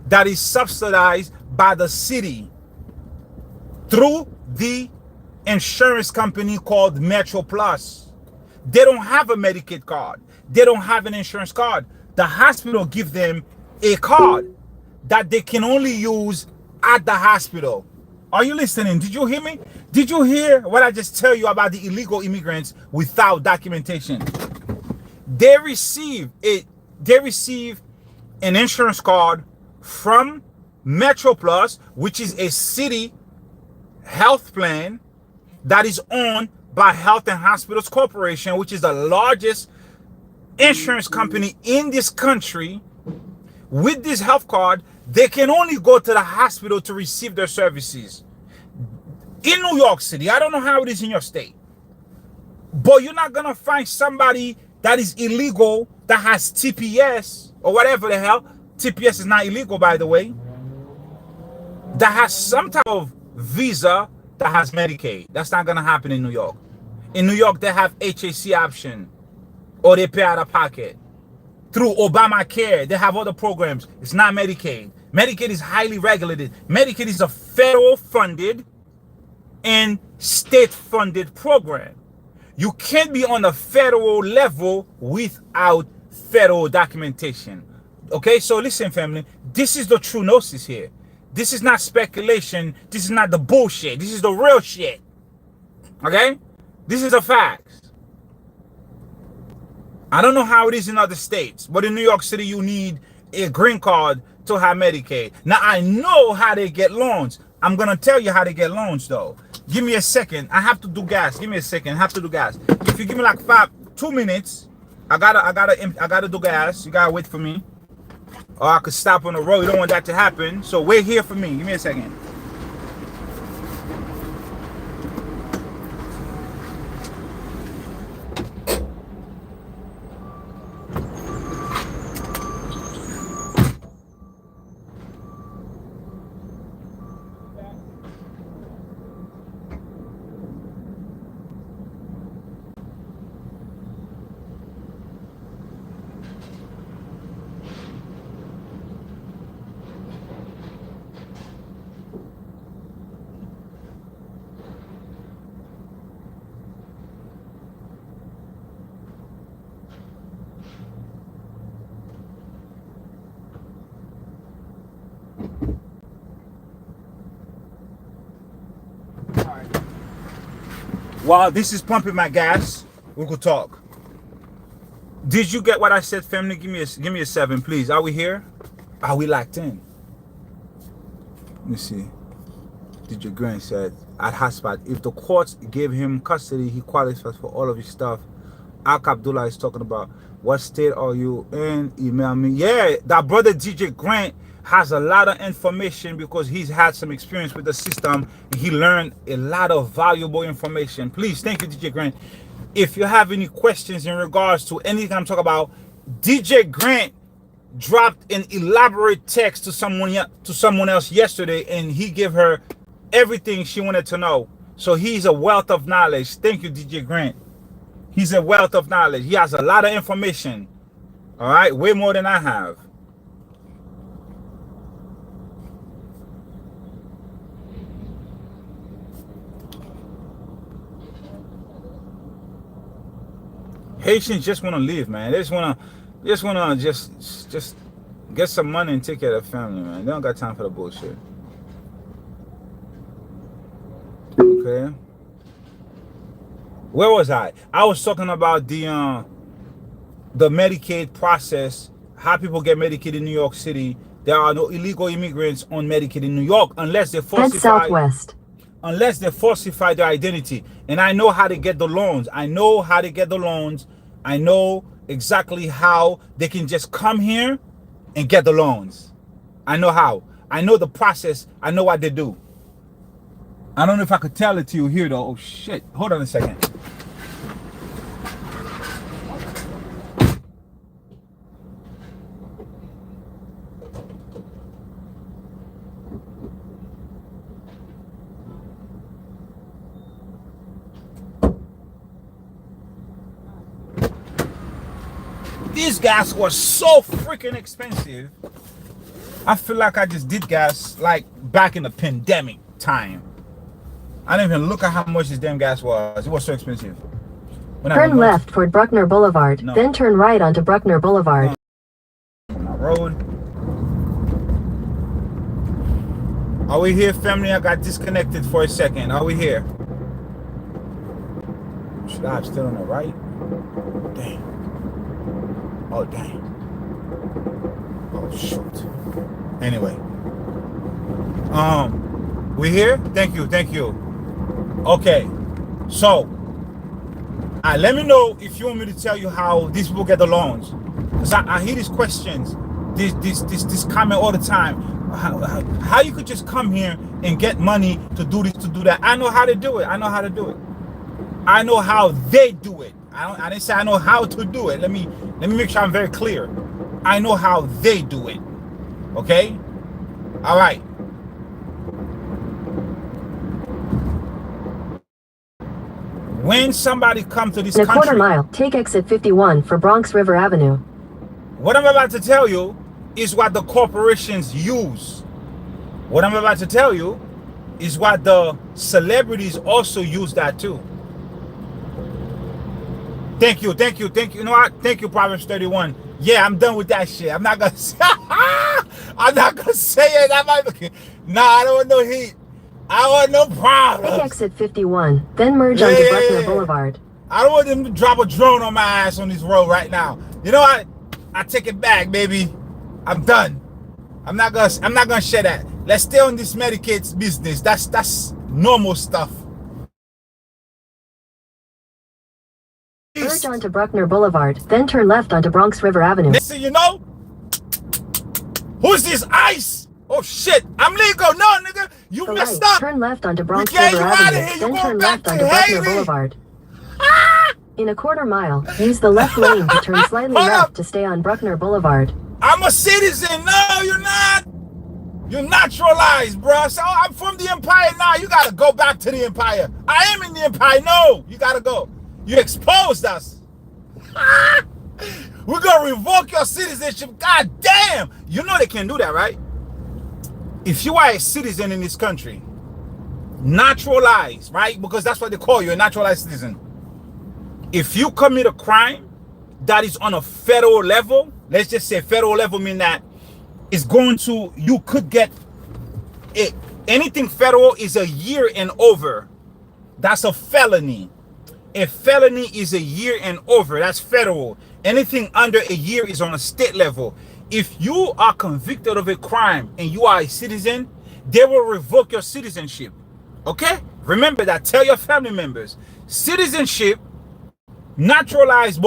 that is subsidized by the city through the insurance company called Metro Plus. They don't have a Medicaid card. They don't have an insurance card. The hospital give them a card that they can only use at the hospital. Are you listening? Did you hear me? Did you hear what I just tell you about the illegal immigrants without documentation? They receive an insurance card from Metro Plus, which is a city health plan that is owned by Health and Hospitals Corporation, which is the largest insurance company in this country. With this health card, they can only go to the hospital to receive their services. In New York City, I don't know how it is in your state, but you're not gonna find somebody that is illegal that has TPS or whatever the hell. TPS is not illegal, by the way. That has some type of visa that has Medicaid. That's not gonna happen in New York. In New York, they have HAC option, or they pay out of pocket. Through Obamacare, they have other programs. It's not Medicaid. Medicaid is highly regulated. Medicaid is a federal funded and state funded program. You can't be on a federal level without federal documentation. Okay, so listen, family, this is the true gnosis here. This is not speculation. This is not the bullshit. This is the real shit. Okay? This is a fact. I don't know how it is in other states, but in New York City, you need a green card to have Medicaid. Now, I know how they get loans. I'm going to tell you how they get loans, though. Give me a second. I have to do gas. Give me a second. I have to do gas. If you give me like 2 minutes, I gotta do gas. You gotta wait for me. Or I could stop on the road. You don't want that to happen. So wait here for me. Give me a second. While this is pumping my gas, we could talk. Did you get what I said, family? Give me a 7, please. Are we here? Are we locked in? Let me see. DJ Grant said at hotspot, if the courts gave him custody, he qualifies for all of his stuff. Ak Abdullah is talking about, what state are you in? Email me. Yeah, that brother DJ Grant has a lot of information because he's had some experience with the system. He learned a lot of valuable information. Please, thank you, DJ Grant. If you have any questions in regards to anything I'm talking about, DJ Grant dropped an elaborate text to someone else yesterday, and he gave her everything she wanted to know. So he's a wealth of knowledge. Thank you, DJ Grant. He's a wealth of knowledge. He has a lot of information. All right, way more than I have. Haitians just want to live, man. They just want to get some money and take care of their family, man. They don't got time for the bullshit. Okay. Where was I? I was talking about the Medicaid process, how people get Medicaid in New York City. There are no illegal immigrants on Medicaid in New York unless they falsify. Head southwest. Unless they falsify their identity. And I know how to get the loans. I know how to get the loans. I know exactly how they can just come here and get the loans. I know how. I know the process. I know what they do. I don't know if I could tell it to you here though. Oh shit. Hold on a second. These gas was so freaking expensive. I feel like I just did gas like back in the pandemic time. I didn't even look at how much this damn gas was. It was so expensive. Turn left toward Bruckner Boulevard, then turn right onto Bruckner Boulevard. My road. Are we here, family? I got disconnected for a second. Are we here? Should I have still on the right? Dang. Oh, dang. Oh, shoot. Anyway. We here? Thank you. Okay. So, let me know if you want me to tell you how these people get the loans. Because I hear these questions, this comment all the time. How you could just come here and get money to do this, to do that. I know how to do it. I know how they do it. I didn't say I know how to do it. Let me make sure I'm very clear. I know how they do it. Okay? All right. When somebody comes to this country, in a quarter mile, take exit 51 for Bronx River Avenue. What I'm about to tell you is what the corporations use. What I'm about to tell you is what the celebrities also use that too. Thank you. You know what? Thank you, Proverbs 31. Yeah, I'm done with that shit. I'm not gonna say it. Nah, I don't want no heat. I want no problem. Take exit 51, then merge onto Bruckner Boulevard. I don't want them to drop a drone on my ass on this road right now. You know what? I take it back, baby. I'm done. I'm not gonna share that. Let's stay on this Medicaid business. That's normal stuff. Merge onto Bruckner Boulevard, then turn left onto Bronx River Avenue. Next thing you know, who's this ICE? Oh shit, I'm legal. No, nigga, you The messed right, up. turn left onto Bronx Yeah, River you outta Avenue, here. You then going turn back left to onto Bruckner Haiti. Boulevard. Ah! In a quarter mile, use the left lane to turn slightly Hold left up. to stay on Bruckner Boulevard. I'm a citizen. No, you're not. You're naturalized, bro. So I'm from the empire now. You gotta go back to the empire. I am in the empire. No, you gotta go. You exposed us. We're gonna revoke your citizenship. God damn. You know they can do that, right? If you are a citizen in this country, naturalized, right? Because that's what they call you, a naturalized citizen. If you commit a crime that is on a federal level, let's just say federal level mean that it's going to, you could get it. Anything federal is a year and over. That's a felony. A felony is a year and over. That's federal. Anything under a year is on a state level. If you are convicted of a crime and you are a citizen, they will revoke your citizenship. Okay? Remember that. Tell your family members. Citizenship, naturalized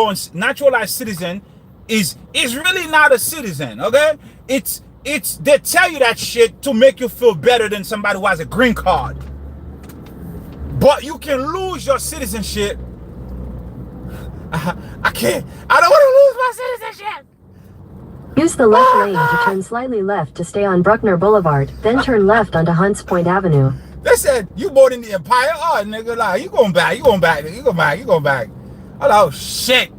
citizen is really not a citizen. Okay? It's they tell you that shit to make you feel better than somebody who has a green card. But you can lose your citizenship. I don't want to lose my citizenship. Use the left lane to turn slightly left to stay on Bruckner Boulevard, then turn left onto Hunts Point Avenue. They said, you born in the empire? Oh, nigga, like, you going back, you going back, you going back, you going back. Oh, shit.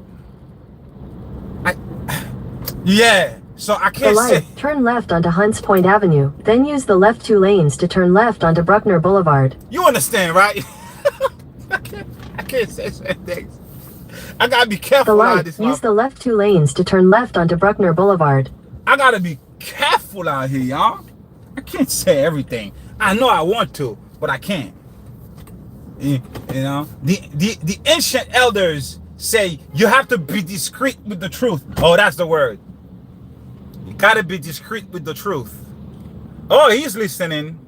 Yeah, so I can't The light, say. turn left onto Hunts Point Avenue, then use the left 2 lanes to turn left onto Bruckner Boulevard. You understand, right? I can't say certain things. I gotta be The careful out light, this use the left 2 lanes to turn left onto Bruckner Boulevard. I gotta be careful out here, y'all. I can't say everything. I know I want to, but I can't. You know, the ancient elders say you have to be discreet with the truth. Oh, that's the word. You gotta be discreet with the truth. Oh, he's listening.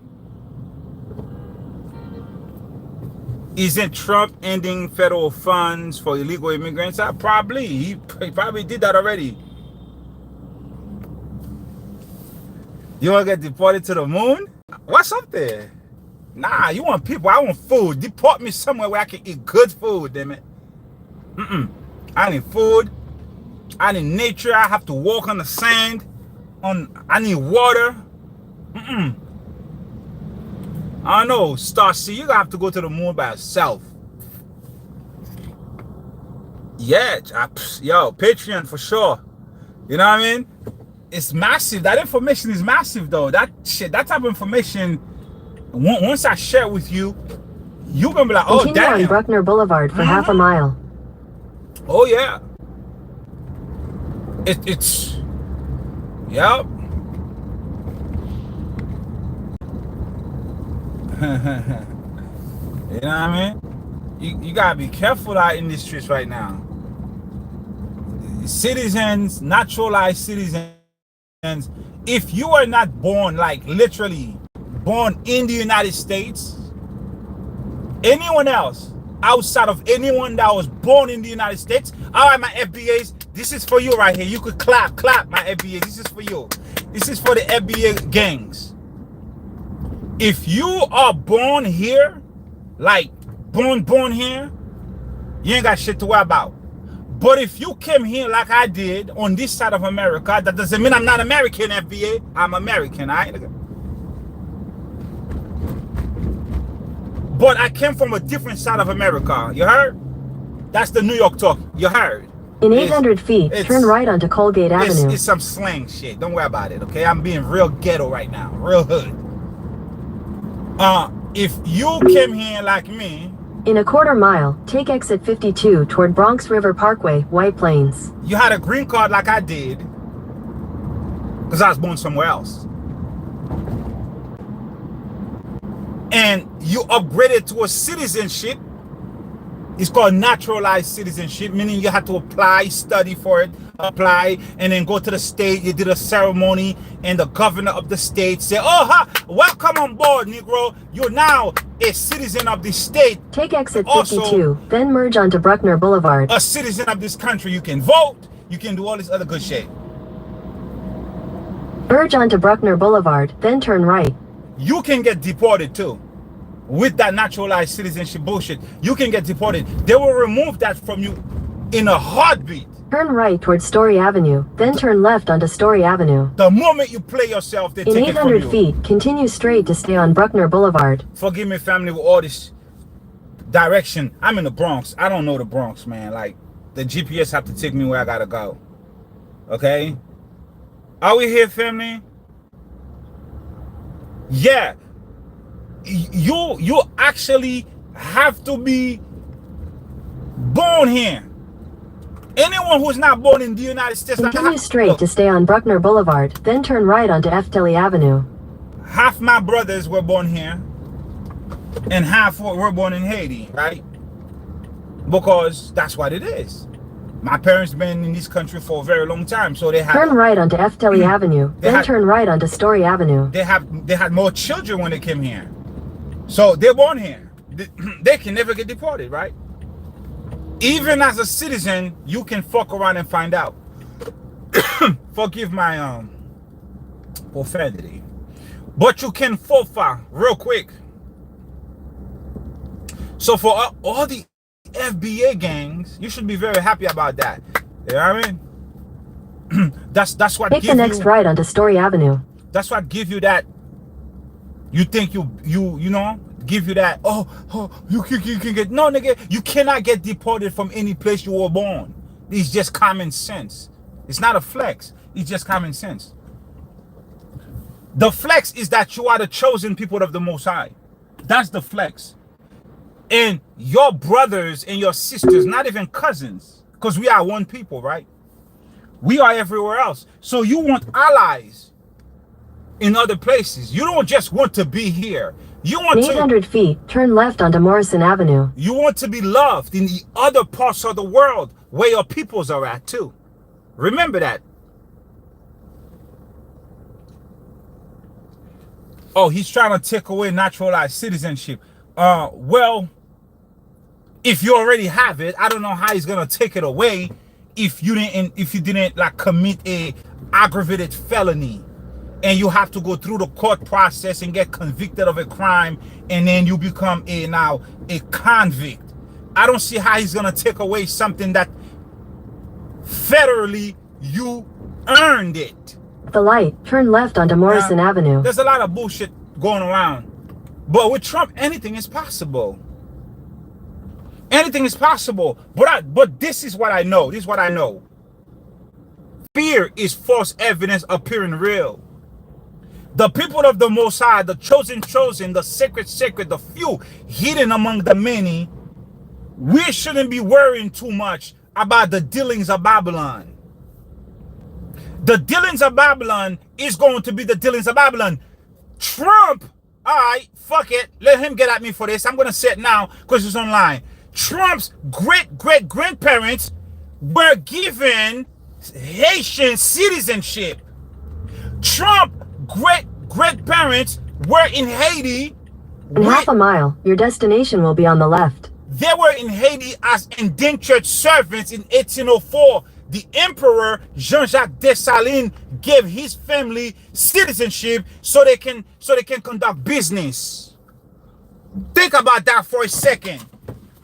Isn't Trump ending federal funds for illegal immigrants? Probably. He probably did that already. You want to get deported to the moon? What's up there? Nah, you want people. I want food. Deport me somewhere where I can eat good food, damn it. I need food. I need nature. I have to walk on the sand. I need water. I don't know, Star C, you're gonna have to go to the moon by yourself. Yeah, yo, Patreon for sure. You know what I mean? It's massive. That information is massive, though. That shit, that type of information, once I share it with you, you're gonna be like, oh, Continue damn. on Bruckner Boulevard for half a mile. Oh, yeah. It's, yep. You know what I mean? You gotta be careful out in these streets right now. Citizens, naturalized citizens, if you are not born, like literally born in the United States, anyone else outside of anyone that was born in the United States, all right, my FBAs, this is for you right here. You could clap, my FBA. This is for you. This is for the FBA gangs. If you are born here, like born here, you ain't got shit to worry about. But if you came here like I did on this side of America, that doesn't mean I'm not American, FBA. I'm American, all right? But I came from a different side of America. You heard? That's the New York talk. You heard? In 800 feet, turn right onto Colgate Avenue. It's some slang shit. Don't worry about it, okay? I'm being real ghetto right now. Real hood. If you came here like me, in a quarter mile, take exit 52 toward Bronx River Parkway, White Plains. You had a green card like I did, because I was born somewhere else. And you upgraded to a citizenship It's called naturalized citizenship, meaning you have to apply, study for it, apply, and then go to the state. You did a ceremony, and the governor of the state said, "Oh, welcome on board, Negro. You're now a citizen of the state. Take exit Also, 52, then merge onto Bruckner Boulevard. A citizen of this country. You can vote. You can do all this other good shit." Merge onto Bruckner Boulevard, then turn right. You can get deported too. With that naturalized citizenship bullshit, you can get deported. They will remove that from you in a heartbeat. Turn right towards Story Avenue, then turn left onto Story Avenue. The moment you play yourself, they In take it from 800 you. feet, continue straight to stay on Bruckner Boulevard. Forgive me, family, with all this direction. I'm in the Bronx. I don't know the Bronx, man. Like, the GPS have to take me where I gotta go. Okay? Are we here, family? Yeah. You actually have to be born here. Anyone who's not born in the United States, Continue straight to stay on Bruckner Boulevard, then turn right onto F. Tilly Avenue. half my brothers were born here, and half were born in Haiti, right? Because that's what it is. My parents been in this country for a very long time, so they had Turn right onto F. Tilly Avenue, then turn right onto Story Avenue. They had more children when they came here, so they're born here. They can never get deported, right? Even as a citizen, you can fuck around and find out. Forgive my profanity, but you can forfeit real quick. So for all the FBA gangs, you should be very happy about that. You know what I mean? that's what Take the next right onto Story Avenue. That's what give you that. You think you know, give you that. Oh, you can get, no, nigga, you cannot get deported from any place you were born. It's just common sense. It's not a flex. It's just common sense. The flex is that you are the chosen people of the Most High. That's the flex. And your brothers and your sisters, not even cousins, because we are one people, right? We are everywhere else. So you want allies in other places. You don't just want to be here. You want 800 feet, turn left onto Morrison Avenue. You want to be loved in the other parts of the world where your peoples are at too. Remember that. Oh, he's trying to take away naturalized citizenship. Well, if you already have it, I don't know how he's gonna take it away if you didn't like commit a aggravated felony, and you have to go through the court process and get convicted of a crime, and then you become now a convict. I don't see how he's gonna take away something that federally you earned it. The light, turn left onto Morrison Avenue. There's a lot of bullshit going around, but with Trump, anything is possible. Anything is possible. But this is what I know. This is what I know. Fear is false evidence appearing real. The people of the Most High, the chosen, the sacred, the few, hidden among the many, we shouldn't be worrying too much about the dealings of Babylon. The dealings of Babylon is going to be the dealings of Babylon. Trump, all right, fuck it. Let him get at me for this. I'm going to say it now because it's online. Trump's great-great-grandparents were given Haitian citizenship. Trump great-great-parents were in Haiti. In half a mile, your destination will be on the left. They were in Haiti as indentured servants in 1804. The Emperor Jean-Jacques Dessalines gave his family citizenship so they can conduct business. Think about that for a second.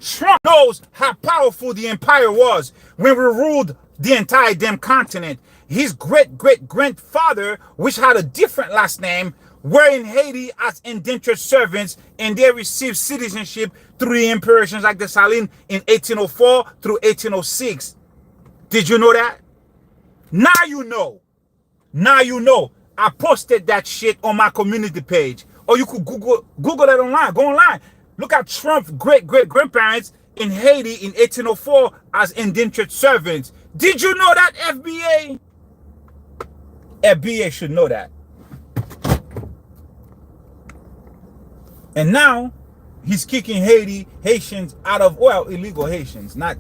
Trump knows how powerful the empire was when we ruled the entire damn continent. His great-great-grandfather, which had a different last name, were in Haiti as indentured servants, and they received citizenship through the Emperor Jean-Jacques Dessalines in 1804 through 1806. Did you know that? Now you know. Now you know. I posted that shit on my community page. Or you could Google that online. Go online. Look at Trump's great-great-grandparents in Haiti in 1804 as indentured servants. Did you know that, FBA? FBA should know that. And now, he's kicking Haitians out of, well, illegal Haitians. Not,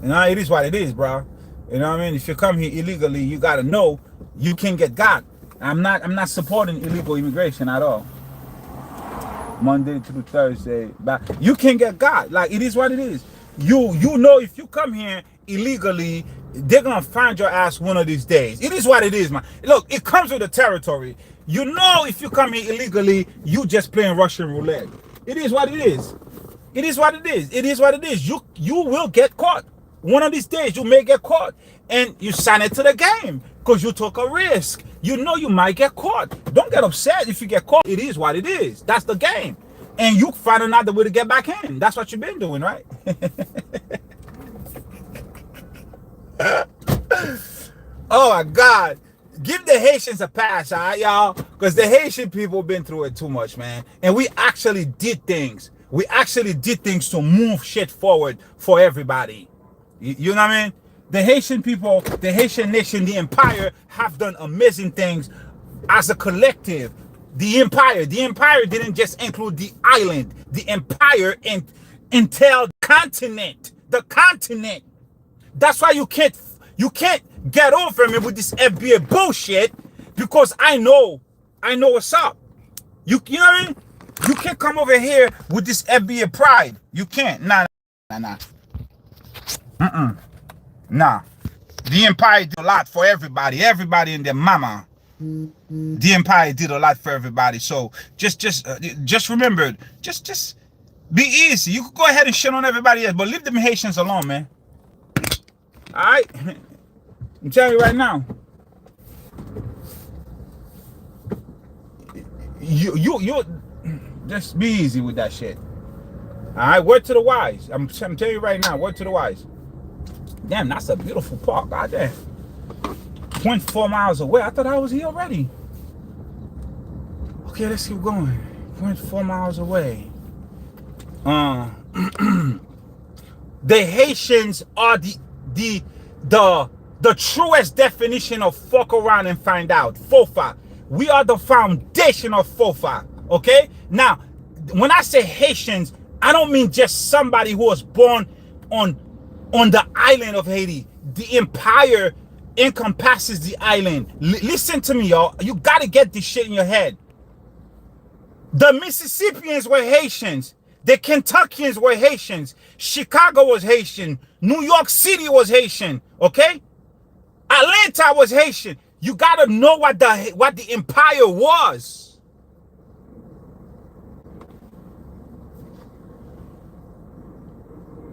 it is what it is, bro. You know what I mean? If you come here illegally, you gotta know you can get got. I'm not supporting illegal immigration at all. Monday through Thursday, but you can get got. Like, it is what it is. You know, if you come here illegally, they're gonna find your ass one of these days. It is what it is, man. Look, it comes with the territory. You know, if you come here illegally, you just playing Russian roulette. It is what it is. It is what it is. It is what it is. You will get caught. One of these days, you may get caught, and you sign it to the game because you took a risk. You know you might get caught. Don't get upset if you get caught. It is what it is. That's the game. And you find another way to get back in. That's what you've been doing, right? Oh my God. Give the Haitians a pass, all right, y'all? Because the Haitian people been through it too much, man. And we actually did things. We actually did things to move shit forward for everybody. You know what I mean? The Haitian people, the Haitian nation, the empire have done amazing things as a collective. The empire didn't just include the island. The empire entailed the continent. That's why you can't get over me with this FBA bullshit, because I know what's up. You know what I mean? You can't come over here with this FBA pride. You can't. Nah. Nah. The empire did a lot for everybody. Everybody and their mama. The empire did a lot for everybody. So just remember, just be easy. You can go ahead and shit on everybody else, but leave them Haitians alone, man. All right. I'm telling you right now. You just be easy with that shit. All right, word to the wise. I'm telling you right now, word to the wise. Damn, that's a beautiful park. God damn. 0.4 miles away. I thought I was here already. Okay, let's keep going. 0.4 miles away. The Haitians are the truest definition of fuck around and find out. FOFA. We are the foundation of FOFA. Okay? Now, when I say Haitians, I don't mean just somebody who was born on the island of Haiti. The empire encompasses the island. Listen to me, y'all. You gotta get this shit in your head. The Mississippians were Haitians. The Kentuckians were Haitians. Chicago was Haitian. New York City was Haitian. Okay? Atlanta was Haitian. You gotta know what the empire was.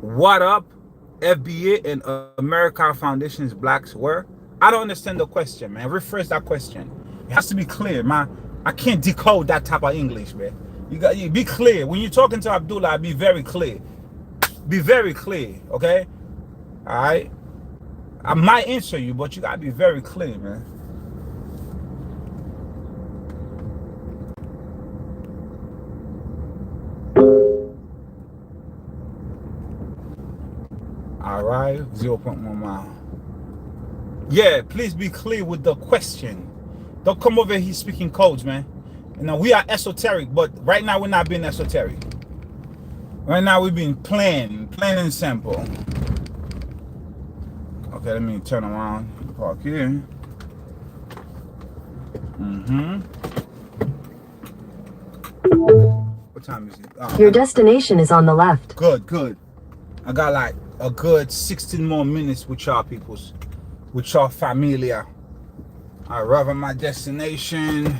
What up, FBA and American Foundation's blacks were? I don't understand the question, man. Rephrase that question. It has to be clear, man. I can't decode that type of English, man. You be clear. When you're talking to Abdullah, be very clear. Be very clear, okay? All right? I might answer you, but you gotta be very clear, man. All right, 0.1 mile. Yeah, please be clear with the question. Don't come over here speaking codes, man. You know, we are esoteric, but right now we're not being esoteric. Right now we're being plain and simple. Okay, let me turn around. Park here. What time is it? Oh, Your destination is on the left. Good. I got like a good 16 more minutes with y'all peoples. With y'all familia. I arrive at my destination.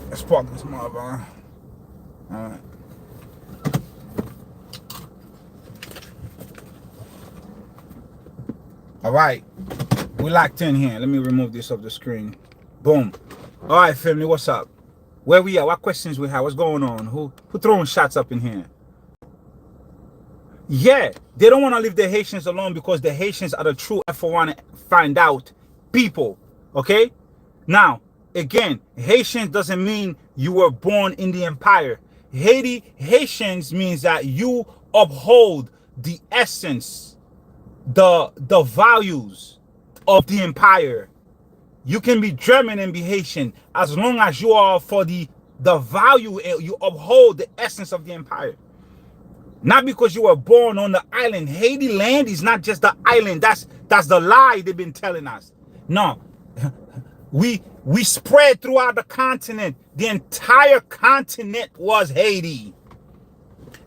Let's park this mother. Alright. Alright. We locked in here. Let me remove this off the screen. Boom. Alright, family, what's up? Where we at? What questions we have? What's going on? Who throwing shots up in here? Yeah, they don't want to leave the Haitians alone because the Haitians are the true F1 find out people. Okay? Now, again, Haitians doesn't mean you were born in the empire. Haitians means that you uphold the essence, the values of the empire. You can be German and be Haitian as long as you are for the the value, and you uphold the essence of the empire. Not because you were born on the island. Haiti land is not just the island. That's the lie they've been telling us. No. We spread throughout the continent. The entire continent was Haiti.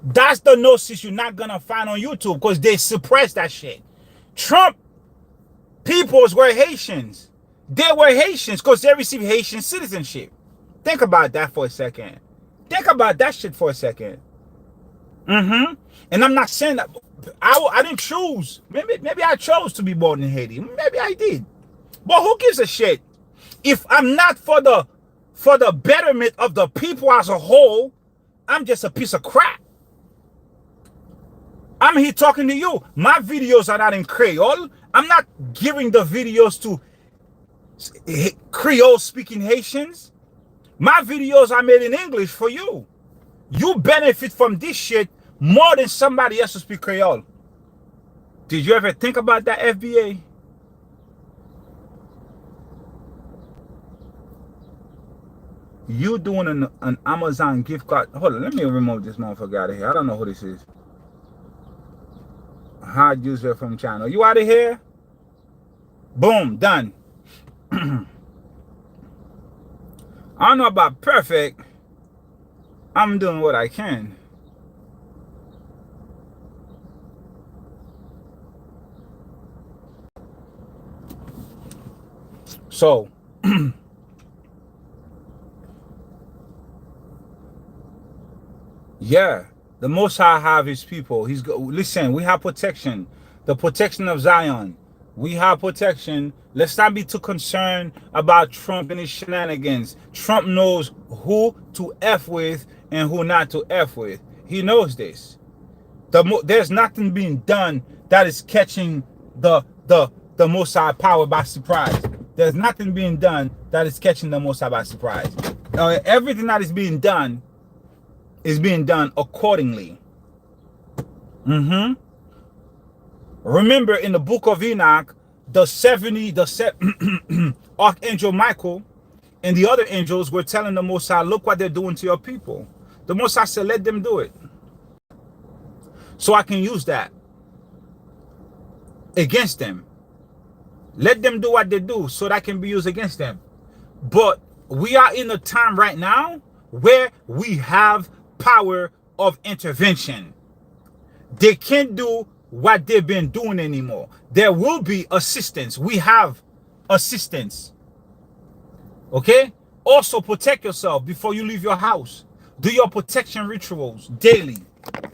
That's the gnosis you're not gonna find on YouTube because they suppress that shit. Trump peoples were Haitians. They were Haitians because they received Haitian citizenship. Think about that for a second. Think about that shit for a second. And I'm not saying that I didn't choose. Maybe I chose to be born in Haiti. Maybe I did. But who gives a shit? If I'm not for the betterment of the people as a whole, I'm just a piece of crap. I'm here talking to you. My videos are not in Creole. I'm not giving the videos to Creole speaking Haitians. My videos are made in English for you. You benefit from this shit more than somebody else who speak Creole. Did you ever think about that, FBA? You doing an Amazon gift card. Hold on, let me remove this motherfucker out of here. I don't know who this is. Hard user from channel. You out of here? Boom, done. I don't know about perfect. I'm doing what I can. So, yeah, the Most High have his people. Listen, we have protection. The protection of Zion. We have protection. Let's not be too concerned about Trump and his shenanigans. Trump knows who to F with and who not to F with. He knows this. There's nothing being done that is catching the Most High power by surprise. There's nothing being done that is catching the Most High by surprise. Everything that is being done accordingly. Remember in the book of Enoch, the Archangel Michael and the other angels were telling the Most High, look what they're doing to your people. The Most High said, let them do it. So I can use that against them. Let them do what they do so that can be used against them. But we are in a time right now where we have power of intervention. They can't do what they've been doing anymore. There will be assistance. We have assistance. Okay? Also protect yourself before you leave your house. Do your protection rituals daily.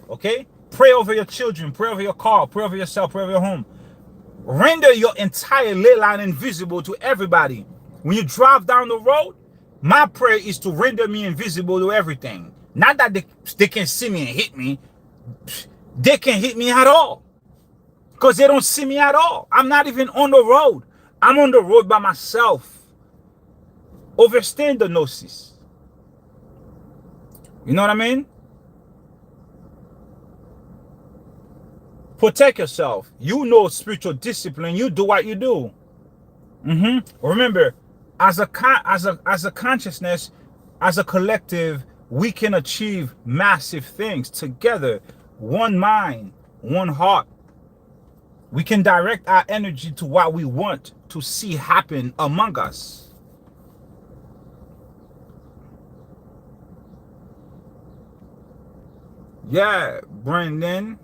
Okay? Pray over your children, pray over your car, pray over yourself, pray over your home. Render your entire ley line invisible to everybody. When you drive down the road, my prayer is to render me invisible to everything. Not that they can see me and hit me. They can't hit me at all. Because they don't see me at all. I'm not even on the road. I'm on the road by myself. Understand the gnosis. You know what I mean? Protect yourself. You know spiritual discipline. You do what you do. Remember, as a consciousness, as a collective, we can achieve massive things together. One mind, one heart. We can direct our energy to what we want to see happen among us. Yeah, Brendan.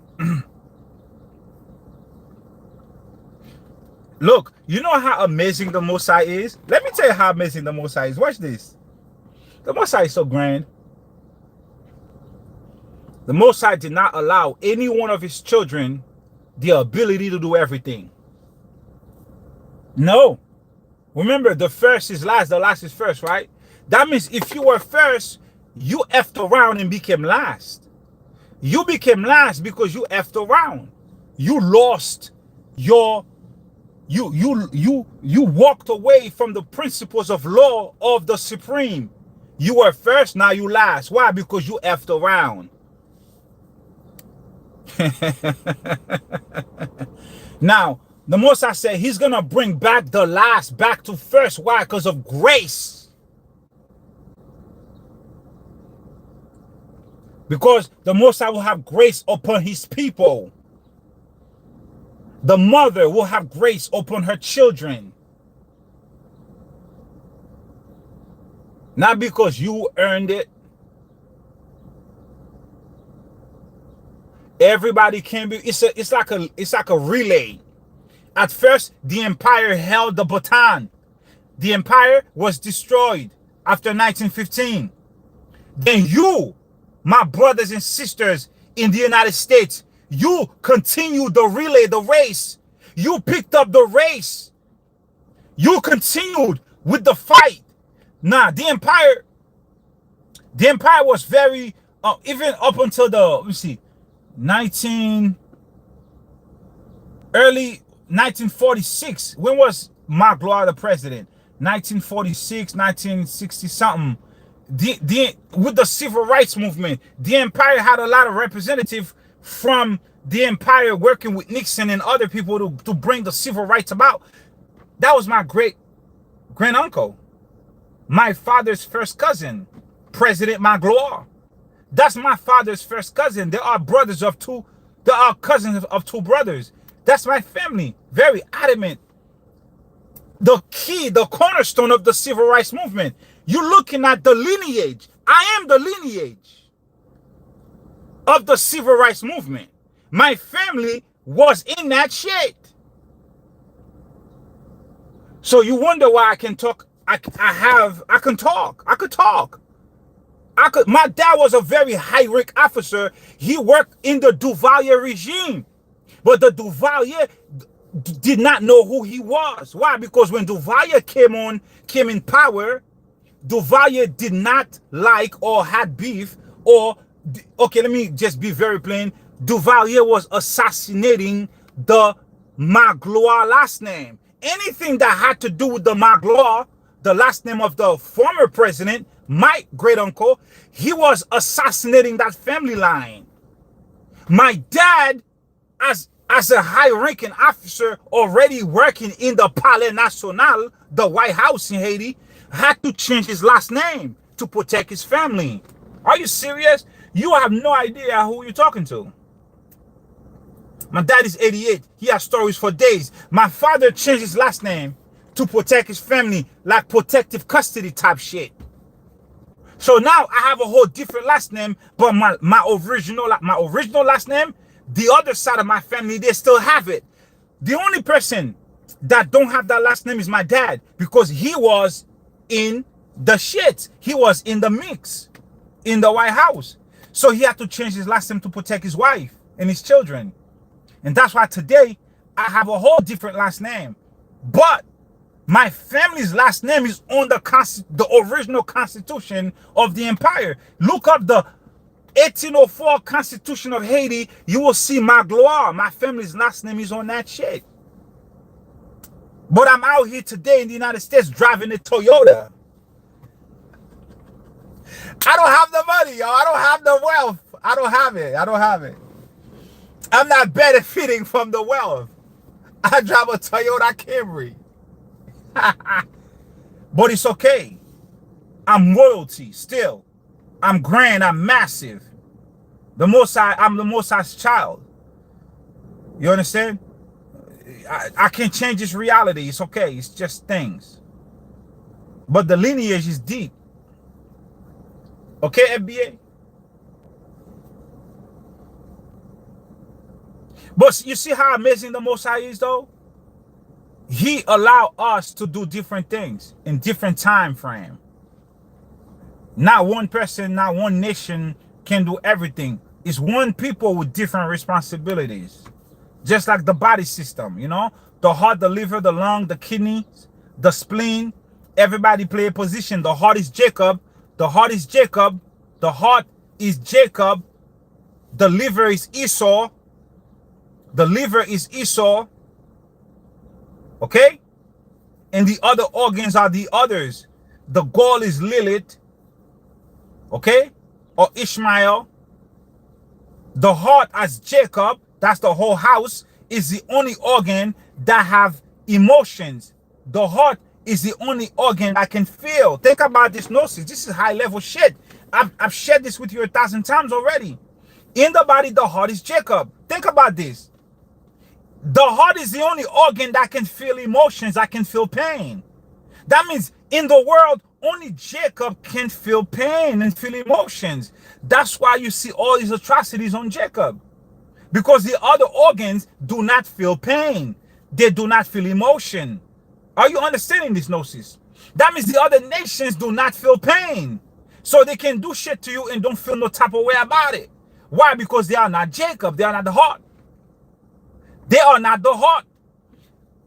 Look, you know how amazing the Most High is? Let me tell you how amazing the Most High is. Watch this. The Most High is so grand. The Most High did not allow any one of his children the ability to do everything. No. Remember, the first is last, the last is first, right? That means if you were first, you effed around and became last. You became last because you effed around. You lost your you walked away from the principles of law of the supreme. You were first, now you last. Why? Because you effed around. Now, the Most High said he's gonna bring back the last back to first. Why? Because of grace. Because the Most High will have grace upon his people. The mother will have grace upon her children. Not because you earned it. Everybody can be. It's like a relay. At first, the empire held the baton. The empire was destroyed after 1915. Then you, my brothers and sisters in the United States, you continued the relay, the race. You picked up the race. You continued with the fight. Nah, the empire was very, even up until let me see, early 1946. When was Magloire the president? 1946, 1960 something. With the civil rights movement, the empire had a lot of representatives from the empire working with Nixon and other people to bring the civil rights about. That was my great uncle, my father's first cousin, President Magloire. That's my father's first cousin. There are cousins of two brothers. That's my family. Very adamant. The key, the cornerstone of the civil rights movement. You're looking at the lineage. I am the lineage of the civil rights movement. My family was in that shit. So you wonder why I can talk. I can talk. My dad was a very high rank officer. He worked in the Duvalier regime. But the Duvalier did not know who he was. Why? Because when Duvalier came in power, Duvalier did not like or had beef okay, let me just be very plain. Duvalier was assassinating the Magloire last name. Anything that had to do with the Magloire, the last name of the former president, my great uncle, he was assassinating that family line. My dad, as a high-ranking officer already working in the Palais National, the White House in Haiti, had to change his last name to protect his family. Are you serious? You have no idea who you're talking to. My dad is 88. He has stories for days. My father changed his last name to protect his family, like protective custody type shit. So now I have a whole different last name, but my original last name, the other side of my family, they still have it. The only person that don't have that last name is my dad, because he was in the shit. He was in the mix in the White House. So he had to change his last name to protect his wife and his children. And that's why today I have a whole different last name. But my family's last name is on the original constitution of the empire. Look up the 1804 Constitution of Haiti. You will see Magloire. My family's last name is on that shit. But I'm out here today in the United States driving a Toyota. I don't have the money, yo. I don't have the wealth. I don't have it. I'm not benefiting from the wealth. I drive a Toyota Camry. But it's okay. I'm royalty still. I'm grand. I'm massive. I'm the Most High's child. You understand? I can't change this reality. It's okay. It's just things. But the lineage is deep. Okay, FBA? But you see how amazing the Most High is, though? He allowed us to do different things in different time frame. Not one person, not one nation can do everything. It's one people with different responsibilities. Just like the body system, you know? The heart, the liver, the lung, the kidneys, the spleen. Everybody play a position. The heart is Jacob. The heart is Jacob. The heart is Jacob. The liver is Esau. The liver is Esau. Okay? And the other organs are the others. The gall is Lilith. Okay? Or Ishmael. The heart as Jacob, that's the whole house, is the only organ that have emotions. The heart is the only organ that can feel. Think about this gnosis. This is high level shit. I've shared this with you 1,000 times already. In the body, the heart is Jacob. Think about this. The heart is the only organ that can feel emotions, that can feel pain. That means in the world, only Jacob can feel pain and feel emotions. That's why you see all these atrocities on Jacob. Because the other organs do not feel pain. They do not feel emotion. Are you understanding this, Gnosis? That means the other nations do not feel pain. So they can do shit to you and don't feel no type of way about it. Why? Because they are not Jacob. They are not the heart. They are not the heart.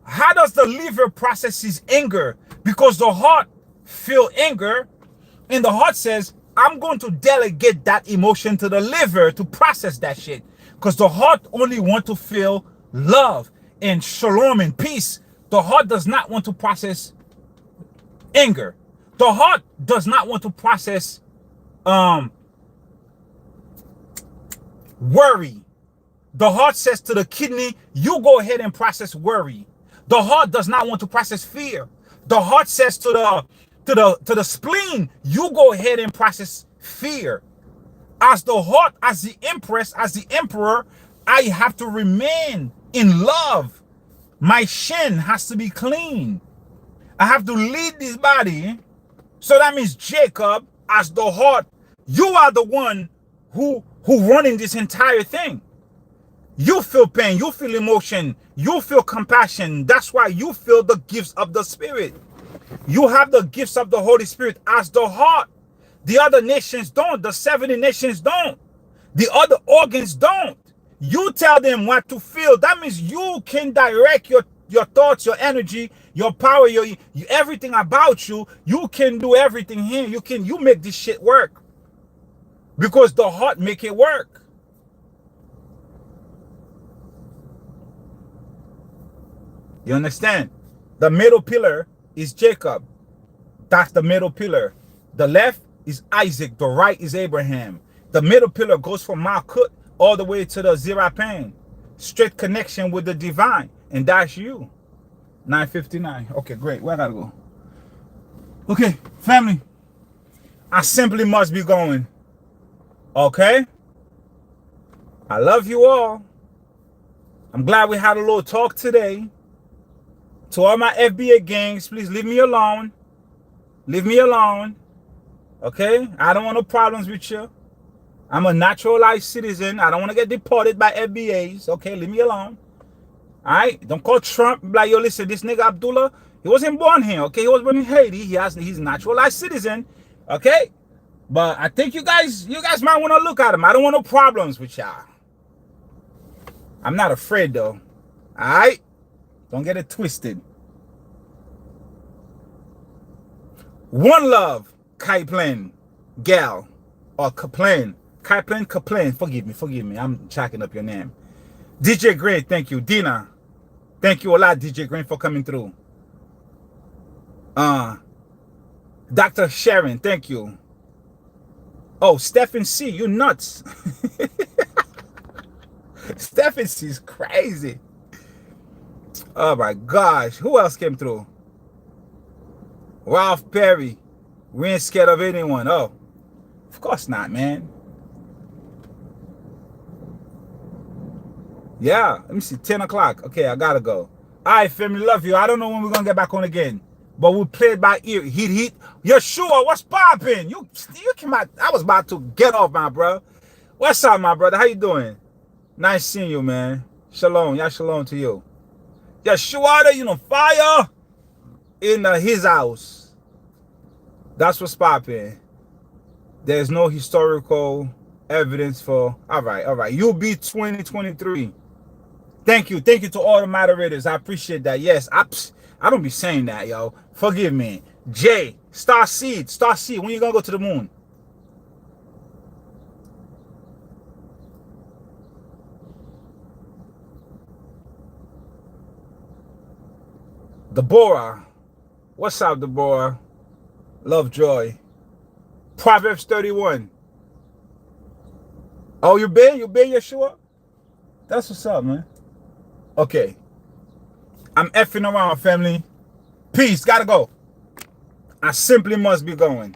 How does the liver process anger? Because the heart feel anger, and the heart says, I'm going to delegate that emotion to the liver to process that shit. Because the heart only want to feel love and shalom and peace. The heart does not want to process anger. The heart does not want to process worry. The heart says to the kidney, you go ahead and process worry. The heart does not want to process fear. The heart says to the spleen, you go ahead and process fear. As the heart, as the empress, as the emperor, I have to remain in love. My shin has to be clean. I have to lead this body. So that means Jacob, as the heart, you are the one who running this entire thing. You feel pain, you feel emotion, you feel compassion. That's why you feel the gifts of the Spirit. You have the gifts of the Holy Spirit as the heart. The other nations don't. The 70 nations don't. The other organs don't. You tell them what to feel. That means you can direct your thoughts, your energy, your power, your everything about you. You can do everything here. You make this shit work. Because the heart make it work. You understand? The middle pillar is Jacob. That's the middle pillar. The left is Isaac. The right is Abraham. The middle pillar goes from Malkut all the way to the Zerapain. Straight connection with the divine. And that's you. 9:59. Okay, great. Where I gotta go? Okay, family. I simply must be going. Okay? I love you all. I'm glad we had a little talk today. To all my FBA gangs, please leave me alone. Leave me alone. Okay? I don't want no problems with you. I'm a naturalized citizen. I don't want to get deported by FBAs. Okay? Leave me alone. Alright? Don't call Trump. Like, yo, listen, this nigga Abdullah, he wasn't born here. Okay? He was born in Haiti. He's a naturalized citizen. Okay? But I think you guys might want to look at him. I don't want no problems with y'all. I'm not afraid, though. Alright? Don't get it twisted. One love, Kaiplin, Gal, or Kaplin. Kaplin, forgive me. I'm checking up your name. DJ Green, thank you. Dina, thank you a lot, DJ Green, for coming through. Dr. Sharon, thank you. Oh, Stephen C, you nuts. Stephen C is crazy. Oh my gosh, who else came through? Ralph Perry, we ain't scared of anyone. Oh, of course not, man. Yeah, let me see, 10 o'clock. Okay, I gotta go. All right, family, love you. I don't know when we're gonna get back on again, but we played by ear. Heat. Yeshua, what's popping? You came out. I was about to get off, my bro. What's up, my brother? How you doing? Nice seeing you, man. Shalom, yeah, shalom to you. Yeshua, you know, fire in his house. That's what's popping. There's no historical evidence for. All right. You'll be 2023. Thank you to all the moderators. I appreciate that. Yes, I don't be saying that, yo. Forgive me. Jay, Star Seed. When you gonna go to the moon? Deborah. What's up, Deborah? Love, joy. Proverbs 31. Oh, you been, Yeshua? That's what's up, man. Okay. I'm effing around, family. Peace. Gotta go. I simply must be going.